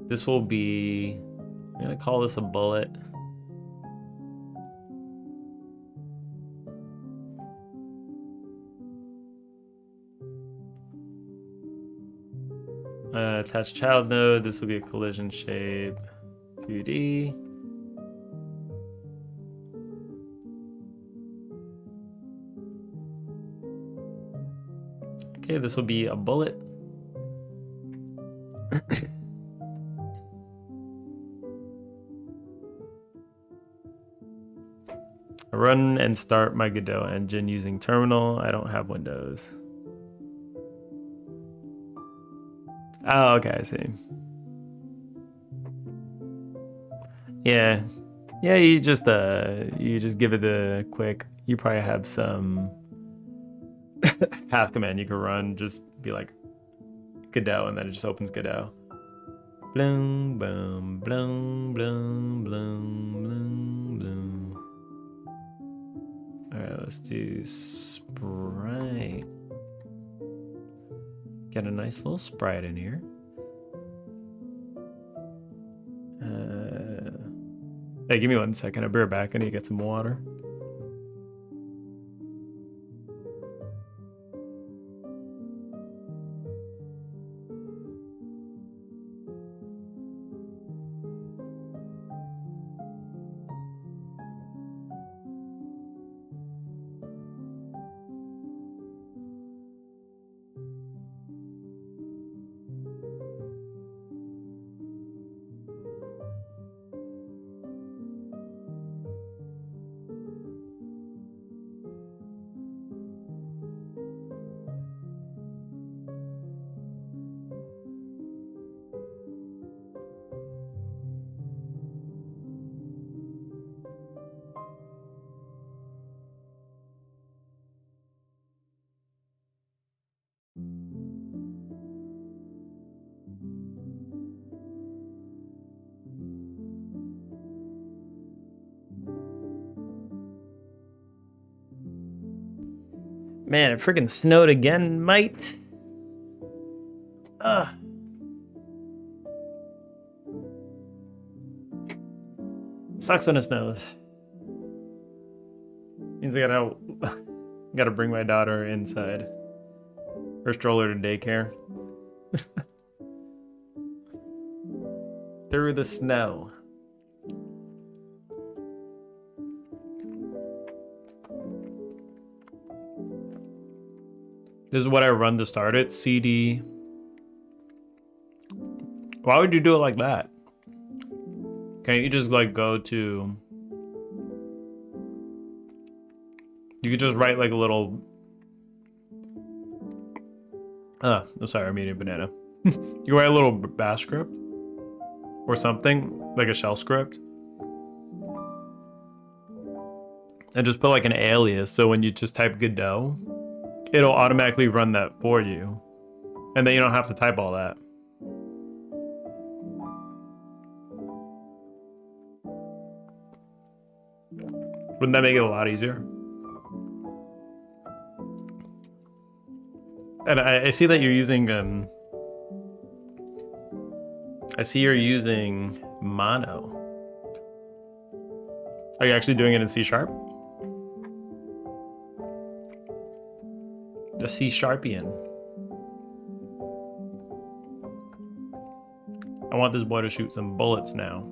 This will be, I'm gonna call this a bullet. Attach child node. This will be a collision shape 2D. Okay, this will be a bullet. I run and start my Godot engine using terminal. I don't have Windows. Oh, okay, I see. Yeah. Yeah, you just give it a quick, you probably have some path command you can run, just be like Godot, and then it just opens Godot. Bloom, boom, bloom, bloom, bloom, bloom, bloom. Alright, let's do Sprite. Get a nice little Sprite in here. Hey, give me 1 second. I'll be right back. I need to get some water. Man, it freaking snowed again, mate. Ugh. Sucks when it snows. Means I gotta bring my daughter inside. Or stroller to daycare. Through the snow. This is what I run to start it. CD. Why would you do it like that? Can't you just like go to... You could just write like a little... I'm sorry, I'm eating a banana. You write a little bash script or something, like a shell script. And just put like an alias, so when you just type Godot, it'll automatically run that for you. And then you don't have to type all that. Wouldn't that make it a lot easier? And I see that you're using I see you're using mono. Are you actually doing it in C sharp? The C sharpian. I want this boy to shoot some bullets now.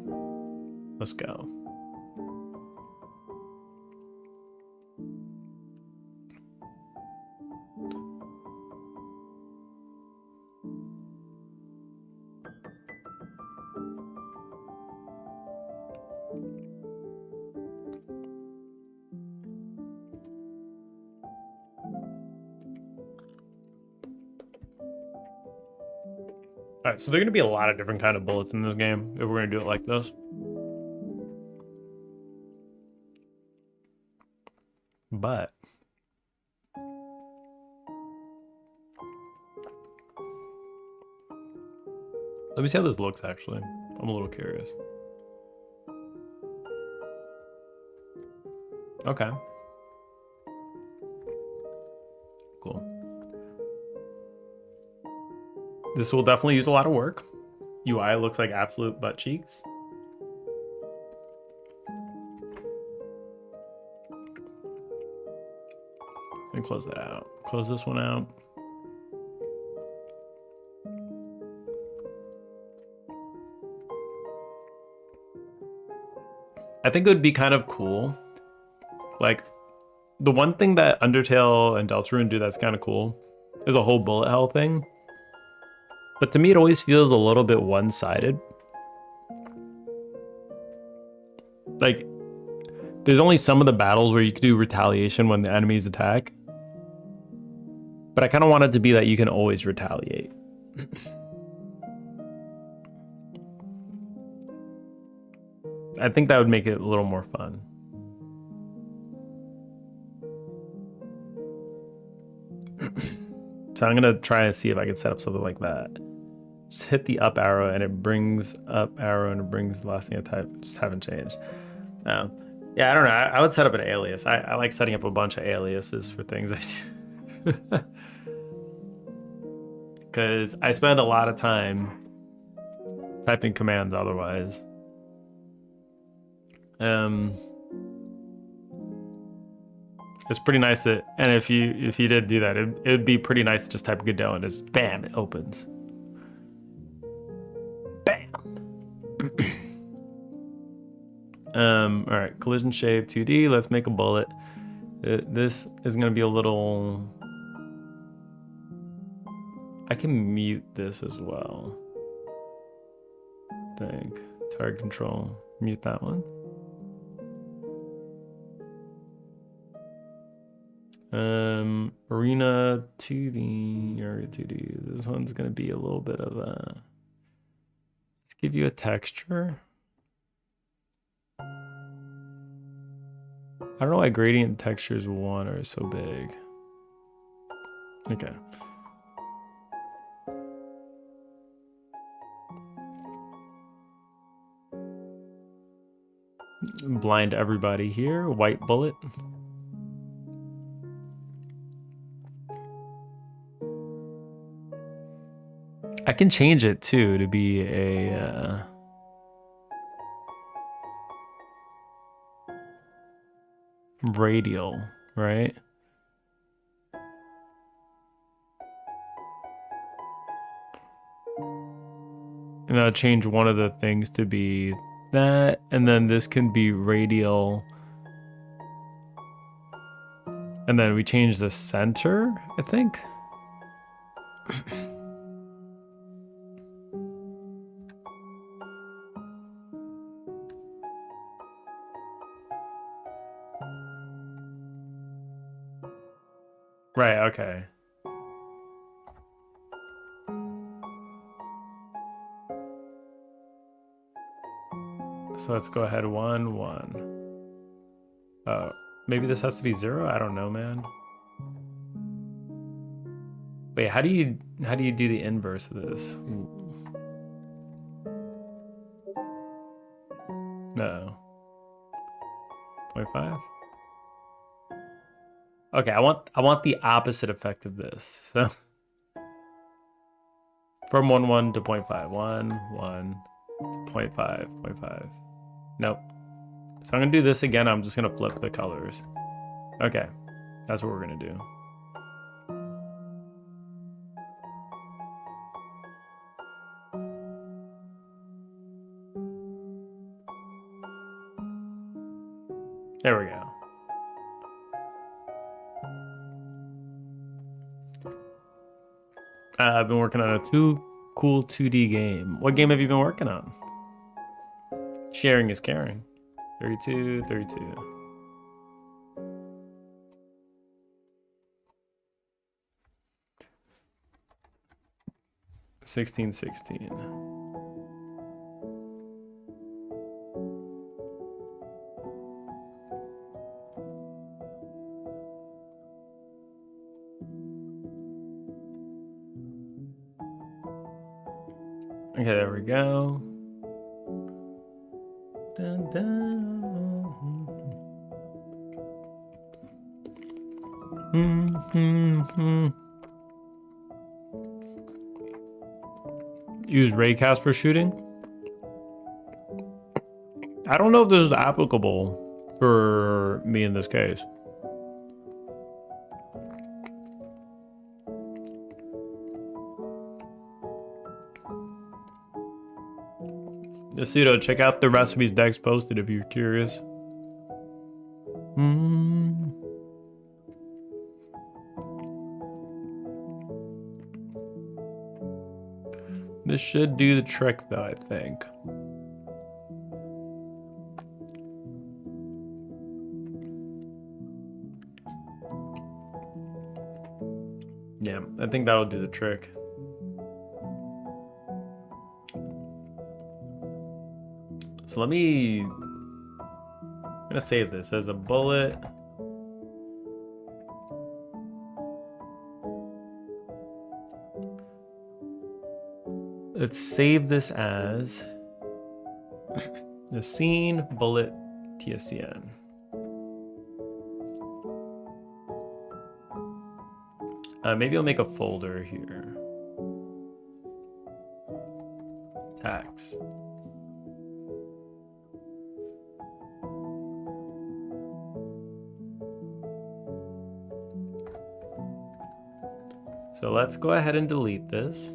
Let's go. All right, so there are going to be a lot of different kind of bullets in this game if we're going to do it like this. But let me see how this looks, actually. I'm a little curious. Okay. Cool. This will definitely use a lot of work. UI looks like absolute butt cheeks. And close that out. Close this one out. I think it would be kind of cool. Like, the one thing that Undertale and Deltarune do that's kind of cool is a whole bullet hell thing. But to me, it always feels a little bit one-sided. Like, there's only some of the battles where you can do retaliation when the enemies attack. But I kind of want it to be that you can always retaliate. I think that would make it a little more fun. So I'm gonna try and see if I can set up something like that. Just hit the up arrow and it brings up arrow and it brings the last thing I type. Just haven't changed. Yeah, I don't know. I would set up an alias. I like setting up a bunch of aliases for things I do. Because I spend a lot of time typing commands otherwise. It's pretty nice that, and if you did do that, it'd be pretty nice to just type Godot and just bam, it opens. Bam. All right, collision shape 2D. Let's make a bullet. This is gonna be a little. I can mute this as well. I think target control. Mute that one. Arena 2D, Area 2D. This one's gonna be a little bit of a. Let's give you a texture. I don't know why gradient textures 1 are so big. Okay. Blind everybody here. White bullet. I can change it too to be a radial, right? And I'll change one of the things to be that, and then this can be radial. And then we change the center, I think. Right, okay. So let's go ahead 1, 1. Oh, maybe this has to be 0? I don't know, man. Wait, how do you do the inverse of this? No. 0.5? Okay, I want the opposite effect of this. So From 1, 1 to 0.5. 1, 1 to 0.5, 0.5. Nope. So I'm gonna do this again. I'm just gonna flip the colors. Okay, that's what we're gonna do. There we go. I've been working on a cool 2D game. What game have you been working on? Sharing is caring. 32, 32. 16, 16. Okay, there we go. Dun, dun. Use raycast for shooting? I don't know if this is applicable for me in this case. Pseudo, check out the recipes Dex posted if you're curious. This should do the trick though, I think. Yeah, I think that'll do the trick. So I'm gonna save this as a bullet. Let's save this as the scene bullet TSCN. Maybe I'll make a folder here. Tags. So let's go ahead and delete this.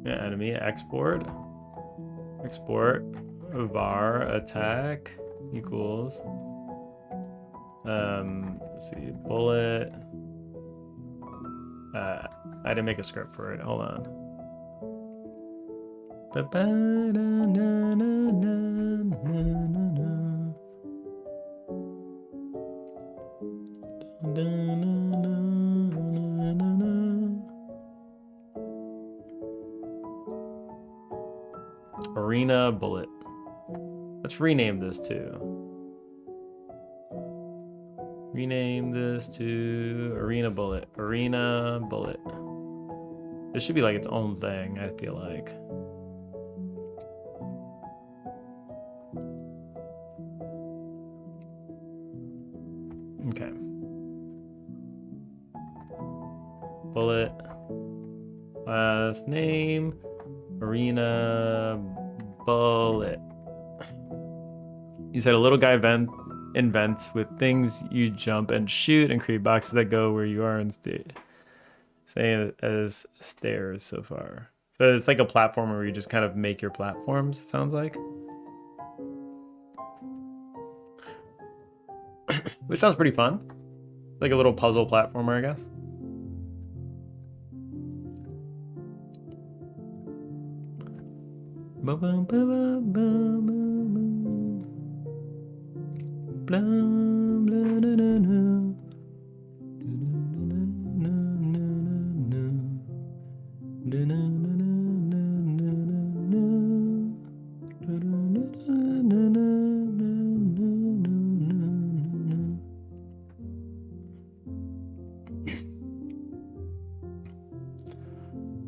Yeah, enemy export. Export var attack equals. Let's see, bullet. I didn't make a script for it. Hold on. Arena bullet. Let's rename this too. Rename this to Arena bullet. Arena bullet. This should be like its own thing, I feel like. Okay. Bullet. Last name. Arena bullet. You said a little guy invents with things you jump and shoot and create boxes that go where you are and stay. Saying it as stairs so far. So it's like a platformer where you just kind of make your platforms, it sounds like. Which sounds pretty fun. Like a little puzzle platformer, I guess.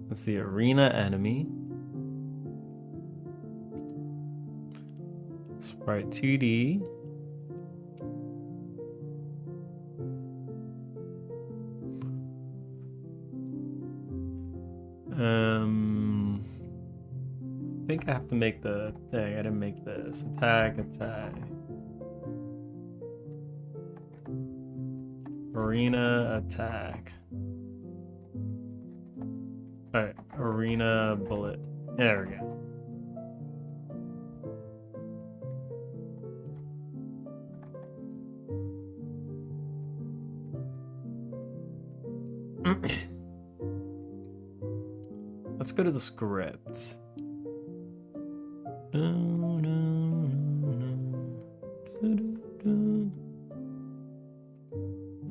Let's see, arena enemy. Sprite 2D. think I have to make the thing. I didn't make this. Attack. Arena attack. Alright, arena bullet. There we go. Let's go to the script.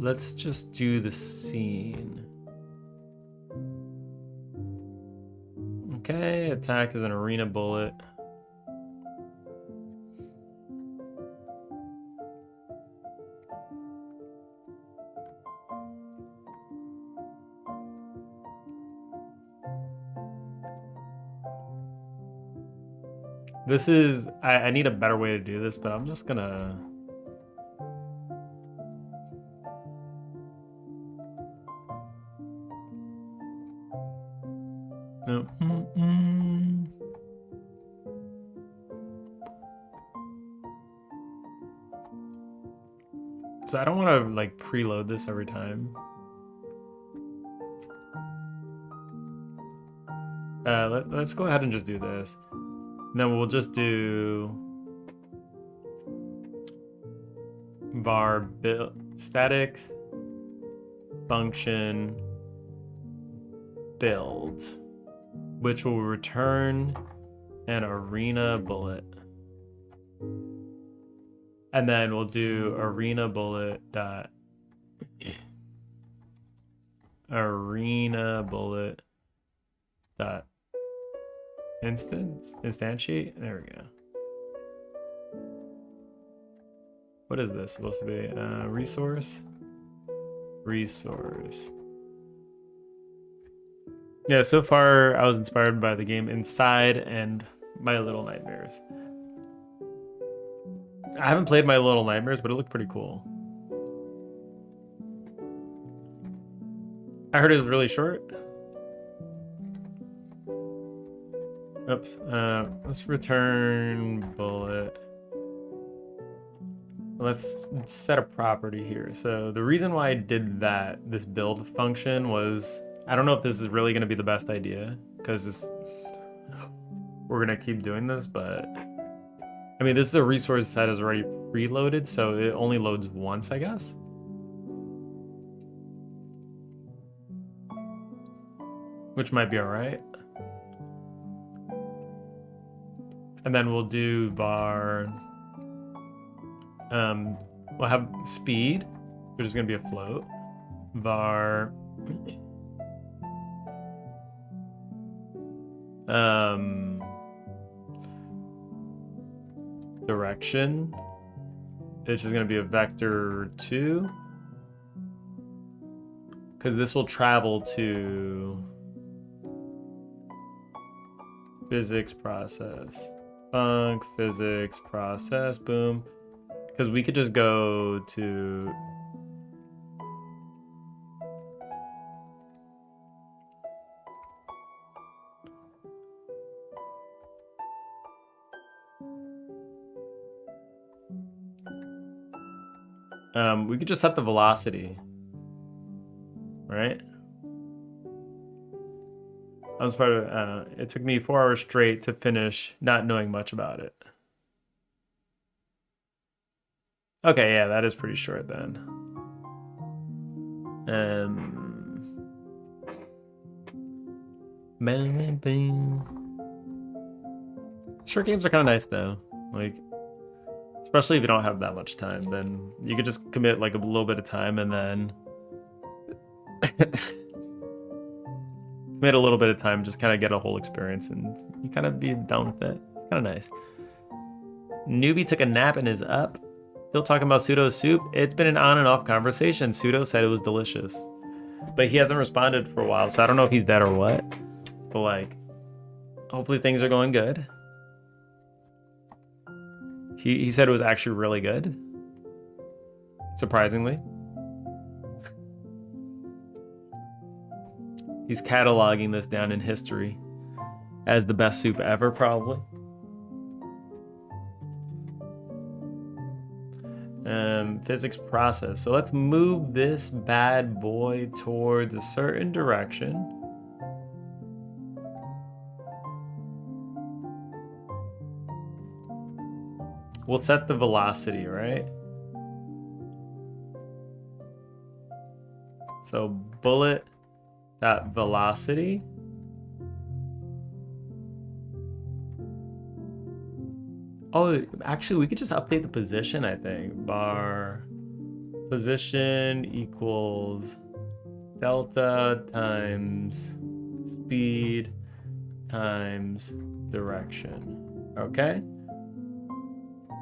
Let's just do the scene. Okay, attack is an arena bullet. This is, I need a better way to do this, but I'm just gonna... No. So I don't want to like preload this every time. Let's go ahead and just do this. And then we'll just do var build static function build, which will return an arena bullet. And then we'll do arena bullet dot instantiate. There we go. What is this supposed to be? Resource. Yeah, so far I was inspired by the game Inside and My Little Nightmares. I haven't played My Little Nightmares, but it looked pretty cool. I heard it was really short. Oops. Let's return bullet. Let's set a property here. So the reason why I did that, this build function, was I don't know if this is really going to be the best idea because we're going to keep doing this, but I mean, this is a resource that is already preloaded, so it only loads once, I guess. Which might be all right. And then we'll do var, we'll have speed, which is going to be a float, var, direction, which is going to be a vector 2, because this will travel to physics process. Func, physics, process, boom. Because we could just go to... we could just set the velocity, right? I was part of, it took me 4 hours straight to finish not knowing much about it. Okay, yeah, that is pretty short then. Short games are kind of nice though. Like, especially if you don't have that much time, then you could just commit like a little bit of time and then commit a little bit of time, just kind of get a whole experience, and you kind of be down with it. It's kind of nice. Newbie took a nap and is up. Still talking about pseudo soup. It's been an on and off conversation. Pseudo said it was delicious, but he hasn't responded for a while, so I don't know if he's dead or what. But like, hopefully things are going good. He said it was actually really good, surprisingly. He's cataloging this down in history. as the best soup ever, probably. Physics process. So let's move this bad boy towards a certain direction. We'll set the velocity, right? So bullet that velocity. Oh, actually, we could just update the position, I think. Bar position equals delta times speed times direction. Okay?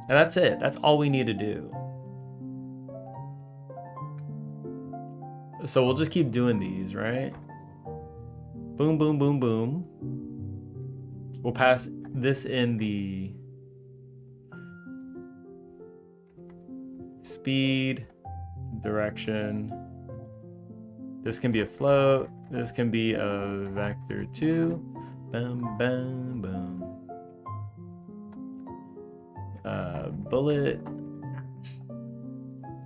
And that's it. That's all we need to do. So we'll just keep doing these, right? Boom, boom, boom, boom. We'll pass this in the speed, direction. This can be a float. This can be a vector too. Boom, boom, boom. Bullet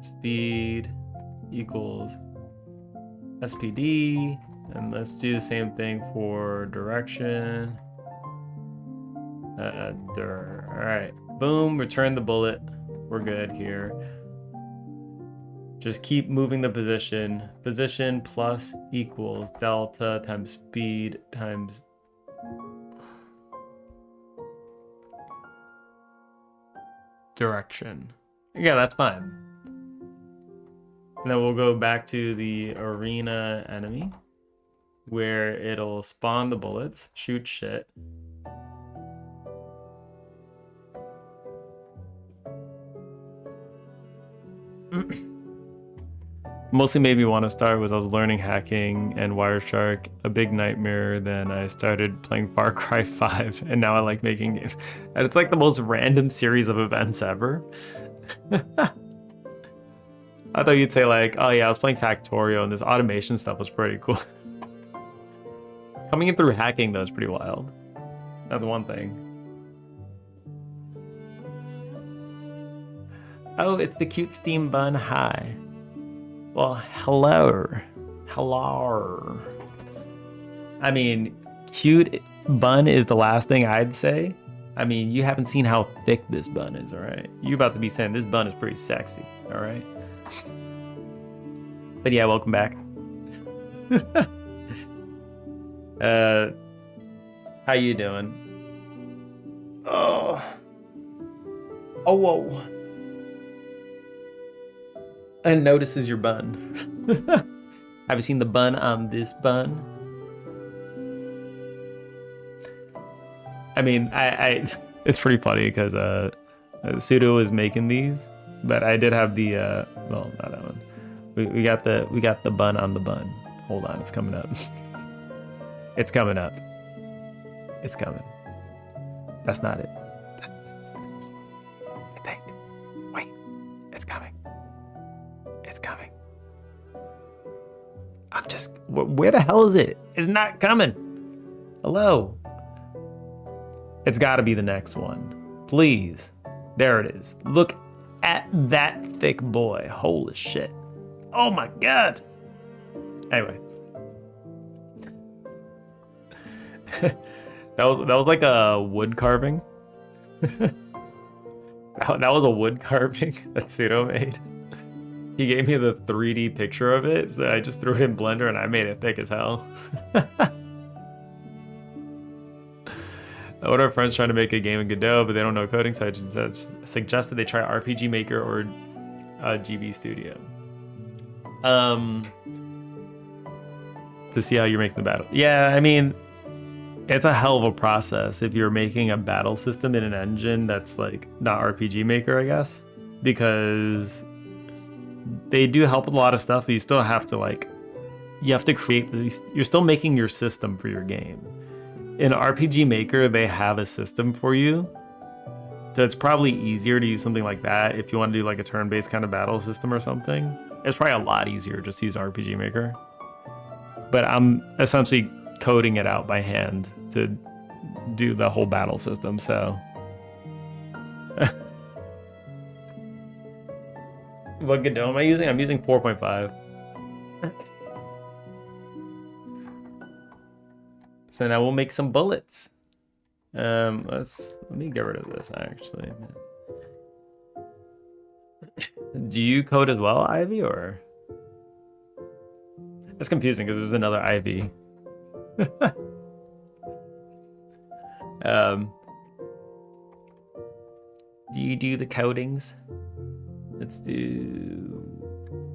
speed equals SPD, and let's do the same thing for direction. All right, boom, return the bullet. We're good here. Just keep moving the position. Position plus equals delta times speed times direction. Yeah, that's fine. And then we'll go back to the arena enemy where it'll spawn the bullets, shoot shit. Mostly made me want to start was I was learning hacking and Wireshark, a big nightmare. Then I started playing Far Cry 5 and now I like making games. And it's like the most random series of events ever. I thought you'd say like, oh yeah, I was playing Factorio and this automation stuff was pretty cool. Coming in through hacking though is pretty wild. That's one thing. Oh, it's the cute Steam bun. Hi. Well, hello. Hello. I mean, cute bun is the last thing I'd say. I mean, you haven't seen how thick this bun is, all right? You're about to be saying this bun is pretty sexy, all right? But yeah, welcome back. How you doing? Oh. Oh, whoa. And notices your bun. Have you seen the bun on this bun? I mean, I it's pretty funny because Sudo was making these, but I did have the well, not that one. We got the bun on the bun. Hold on, it's coming up. It's coming up. It's coming. That's not it. I think. Wait, it's coming. It's coming. I'm just. Where the hell is it? It's not coming. Hello. It's got to be the next one. Please. There it is. Look at that thick boy. Holy shit. Oh my god. Anyway. that was like a wood carving. that was a wood carving that Sudo made. He gave me the 3D picture of it, so I just threw it in Blender and I made it thick as hell. One of our friends trying to make a game in Godot, but they don't know coding, so I just suggested they try RPG Maker or GB Studio. To see how you're making the battle. Yeah, I mean, it's a hell of a process if you're making a battle system in an engine that's like not RPG Maker, I guess, because they do help with a lot of stuff, but you still have to you have to create these. You're still making your system for your game. In RPG Maker, they have a system for you. So it's probably easier to use something like that if you want to do like a turn-based kind of battle system or something. It's probably a lot easier just to use RPG Maker. But I'm essentially coding it out by hand to do the whole battle system, so. What Godot am I using? I'm using 4.5. So now we'll make some bullets. Let me get rid of this actually. Do you code as well, Ivy, or? It's confusing because there's another Ivy. Do you do the codings? Let's do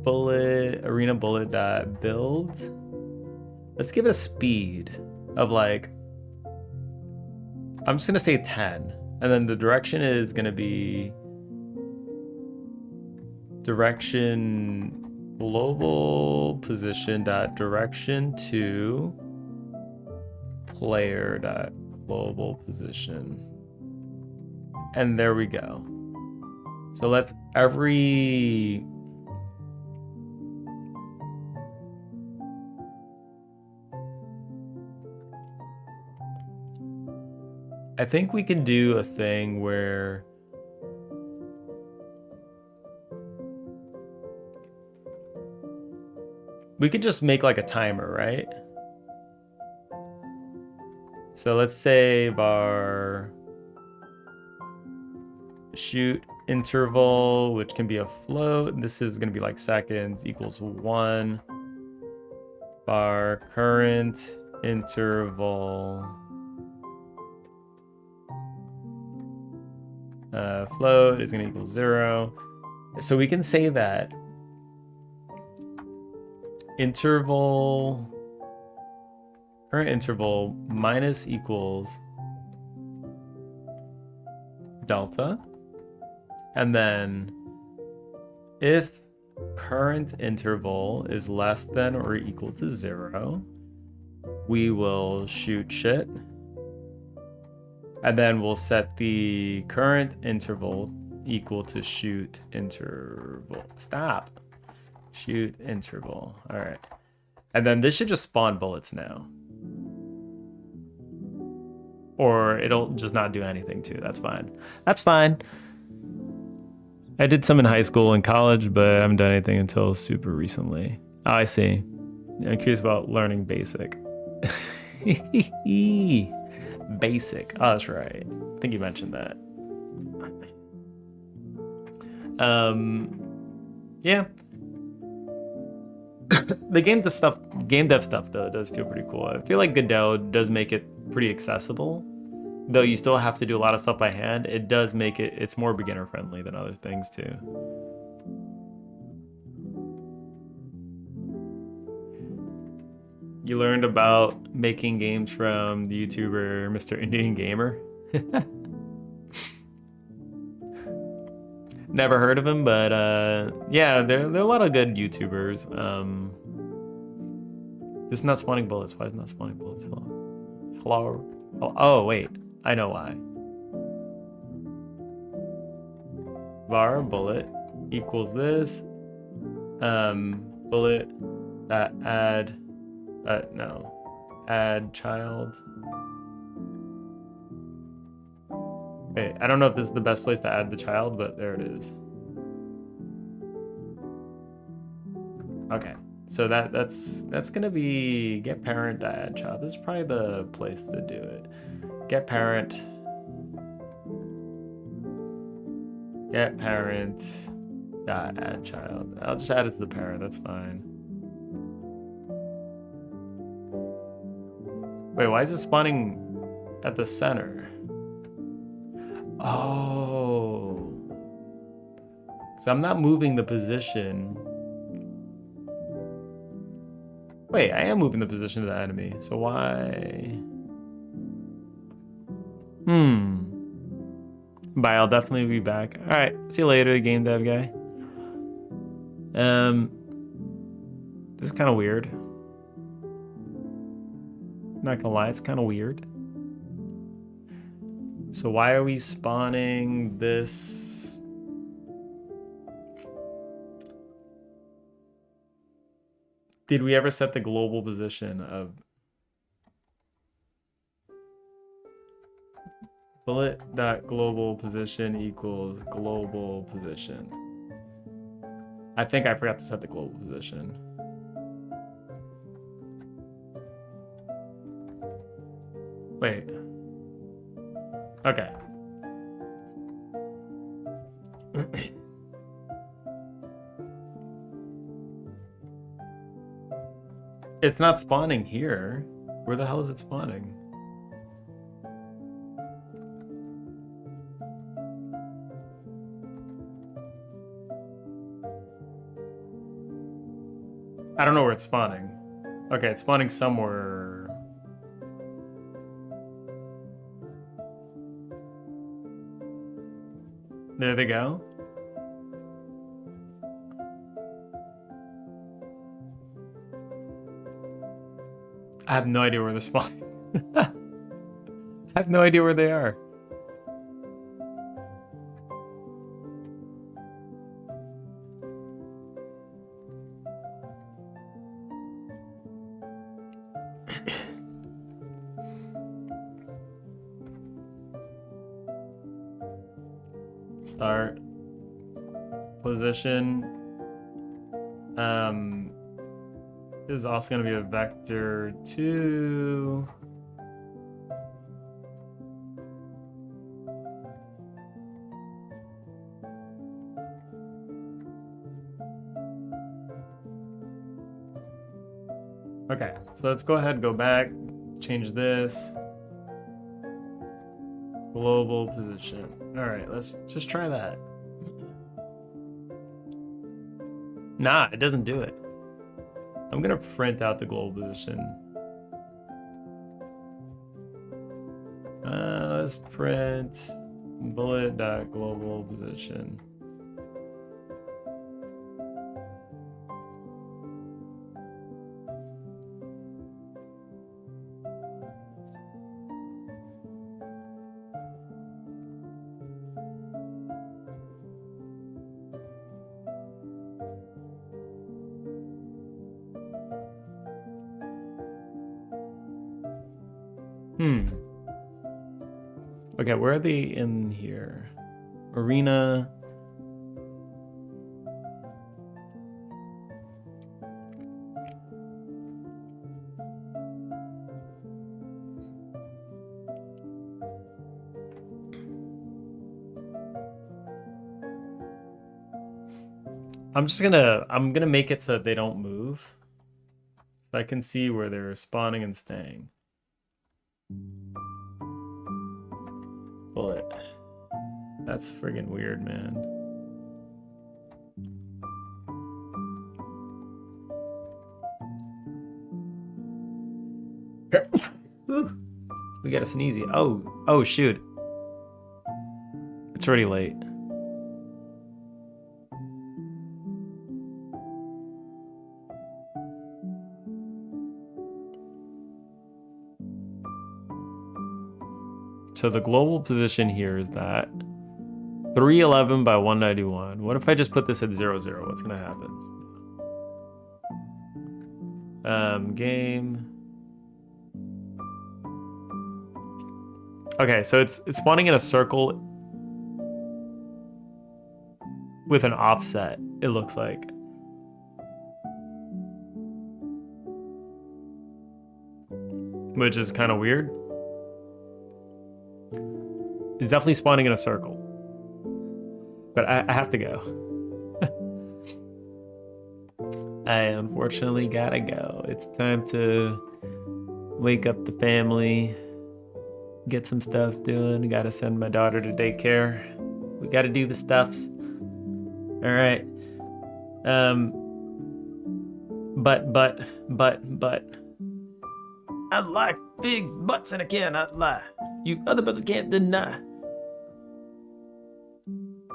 arena bullet dot build. Let's give it a speed of like, I'm just gonna say 10, and then the direction is gonna be direction global position dot direction to player dot global position, and there we go. So let's every I think we can do a thing where we could just make like a timer, right? So let's say var shoot interval, which can be a float. This is going to be like seconds equals 1. Var current interval float is going to equal 0. So we can say that interval current interval minus equals delta, and then if current interval is less than or equal to 0, we will shoot shit, and then we'll set the current interval equal to shoot interval. Stop. Shoot interval. All right. And then this should just spawn bullets now. Or it'll just not do anything too. That's fine. That's fine. I did some in high school and college, but I haven't done anything until super recently. Oh, I see. I'm curious about learning basic. Basic. Oh, that's right. I think you mentioned that. Yeah. The game dev stuff though does feel pretty cool. I feel like Godot does make it pretty accessible, though you still have to do a lot of stuff by hand. It does make it's more beginner friendly than other things too. You learned about making games from the YouTuber Mr. Indian Gamer. Never heard of him, but yeah, there are a lot of good YouTubers. This is not spawning bullets. Why is it not spawning bullets? Hello. Oh wait, I know why. Var bullet equals this. Bullet add add child. Wait, I don't know if this is the best place to add the child, but there it is. Okay, so that's gonna be get parent to add child. This is probably the place to do it. Get parent dot add child. I'll just add it to the parent. That's fine. Wait, why is it spawning at the center? Oh, so I'm not moving the position. Wait, I am moving the position of the enemy. So why? Bye, I'll definitely be back. All right, see you later, game dev guy. This is kind of weird. Not gonna lie, it's kind of weird. So why are we spawning this? Did we ever set the global position of? Bullet dot global position equals global position. I think I forgot to set the global position. Wait. Okay. It's not spawning here. Where the hell is it spawning? I don't know where it's spawning. Okay, it's spawning somewhere. There they go. I have no idea where they're spawning. I have no idea where they are. Start position is also going to be a vector 2. Okay, so let's go ahead, go back, change this. Global position. All right, let's just try that. Nah, it doesn't do it. I'm gonna print out the global position. Let's print bullet.global position. Okay, where are they in here? Arena. I'm gonna make it so that they don't move. So I can see where they're spawning and staying. Bullet. That's friggin' weird, man. Woo. We got a sneezy. Oh shoot. It's already late. So the global position here is that 311 by 191. What if I just put this at 0, 0? What's gonna happen? Game. Okay, so it's spawning in a circle with an offset, it looks like. Which is kind of weird. It's definitely spawning in a circle. But I have to go. I unfortunately gotta go. It's time to wake up the family, get some stuff doing. Gotta send my daughter to daycare. We gotta do the stuffs. Alright. But. I like big butts and I cannot lie. You other brothers can't deny.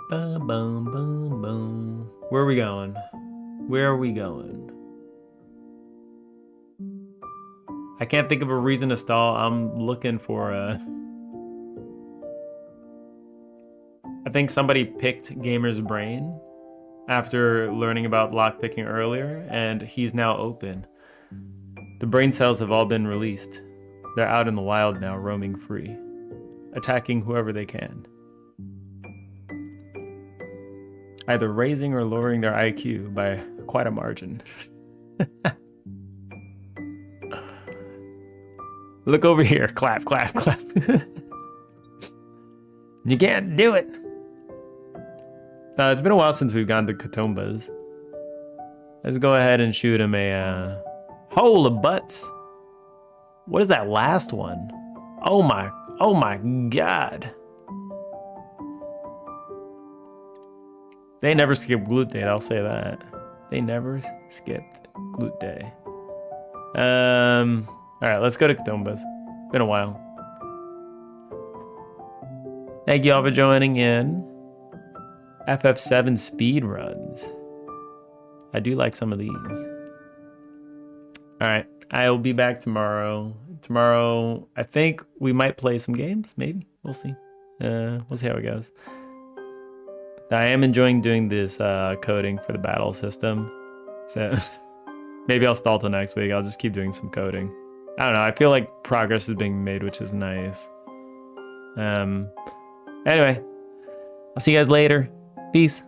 Bum, bum, bum, bum. Where are we going? Where are we going? I can't think of a reason to stall. I'm looking for a... I think somebody picked Gamer's brain after learning about lockpicking earlier, and he's now open. The brain cells have all been released. They're out in the wild now, roaming free. attacking whoever they can. Either raising or lowering their IQ by quite a margin. Look over here. Clap, clap, clap. You can't do it. It's been a while since we've gone to Katombas. Let's go ahead and shoot him a hole of butts. What is that last one? Oh my god. They never skipped glute day, I'll say that. They never skipped glute day. Alright, let's go to Katombas. Been a while. Thank you all for joining in. FF7 speed runs. I do like some of these. Alright, I will be back tomorrow. Tomorrow, I think we might play some games, maybe. We'll see. We'll see how it goes. I am enjoying doing this coding for the battle system. So maybe I'll stall till next week. I'll just keep doing some coding. I don't know. I feel like progress is being made, which is nice. Anyway, I'll see you guys later. Peace.